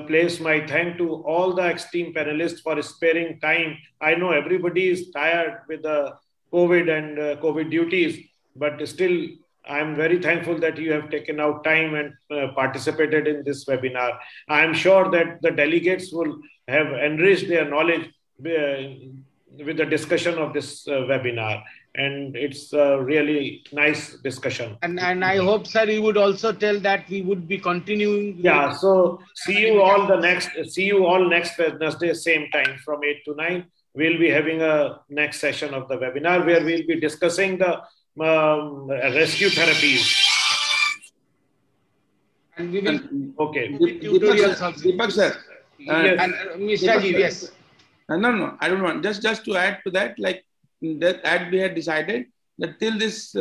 place my thank to all the esteemed panelists for sparing time. I know everybody is tired with the COVID and COVID duties, but still I'm very thankful that you have taken out time and participated in this webinar. I'm sure that the delegates will have enriched their knowledge with the discussion of this webinar. And it's a really nice discussion. And I hope, sir, you would also tell that we would be continuing. Yeah, so see you all next Wednesday, same time from 8 to 9. We'll be having a next session of the webinar where we'll be discussing the rescue therapies. And we will. Okay. Deepak sir. Yes. And Mr. Ji, yes. No, I don't want. Just to add to that, like that we had decided that till this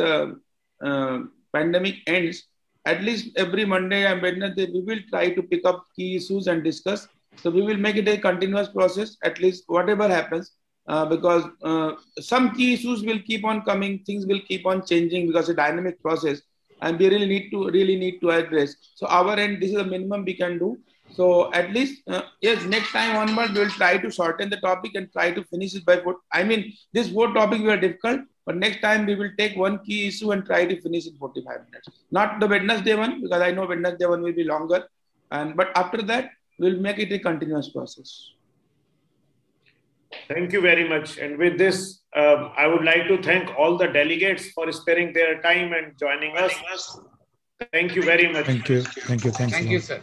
pandemic ends, at least every Monday and Wednesday, we will try to pick up key issues and discuss. So we will make it a continuous process, at least whatever happens, because some key issues will keep on coming, things will keep on changing because it's a dynamic process, and we really need to address. So our end, this is the minimum we can do. So at least, yes, next time onward, we'll try to shorten the topic and try to finish it by 4. I mean, this 4 topics were difficult, but next time we will take one key issue and try to finish in 45 minutes. Not the Wednesday one, because I know Wednesday one will be longer. But after that, we'll make it a continuous process. Thank you very much. And with this, I would like to thank all the delegates for sparing their time and joining us. Thank you very much. Thank you. Thank you. Thank you, sir.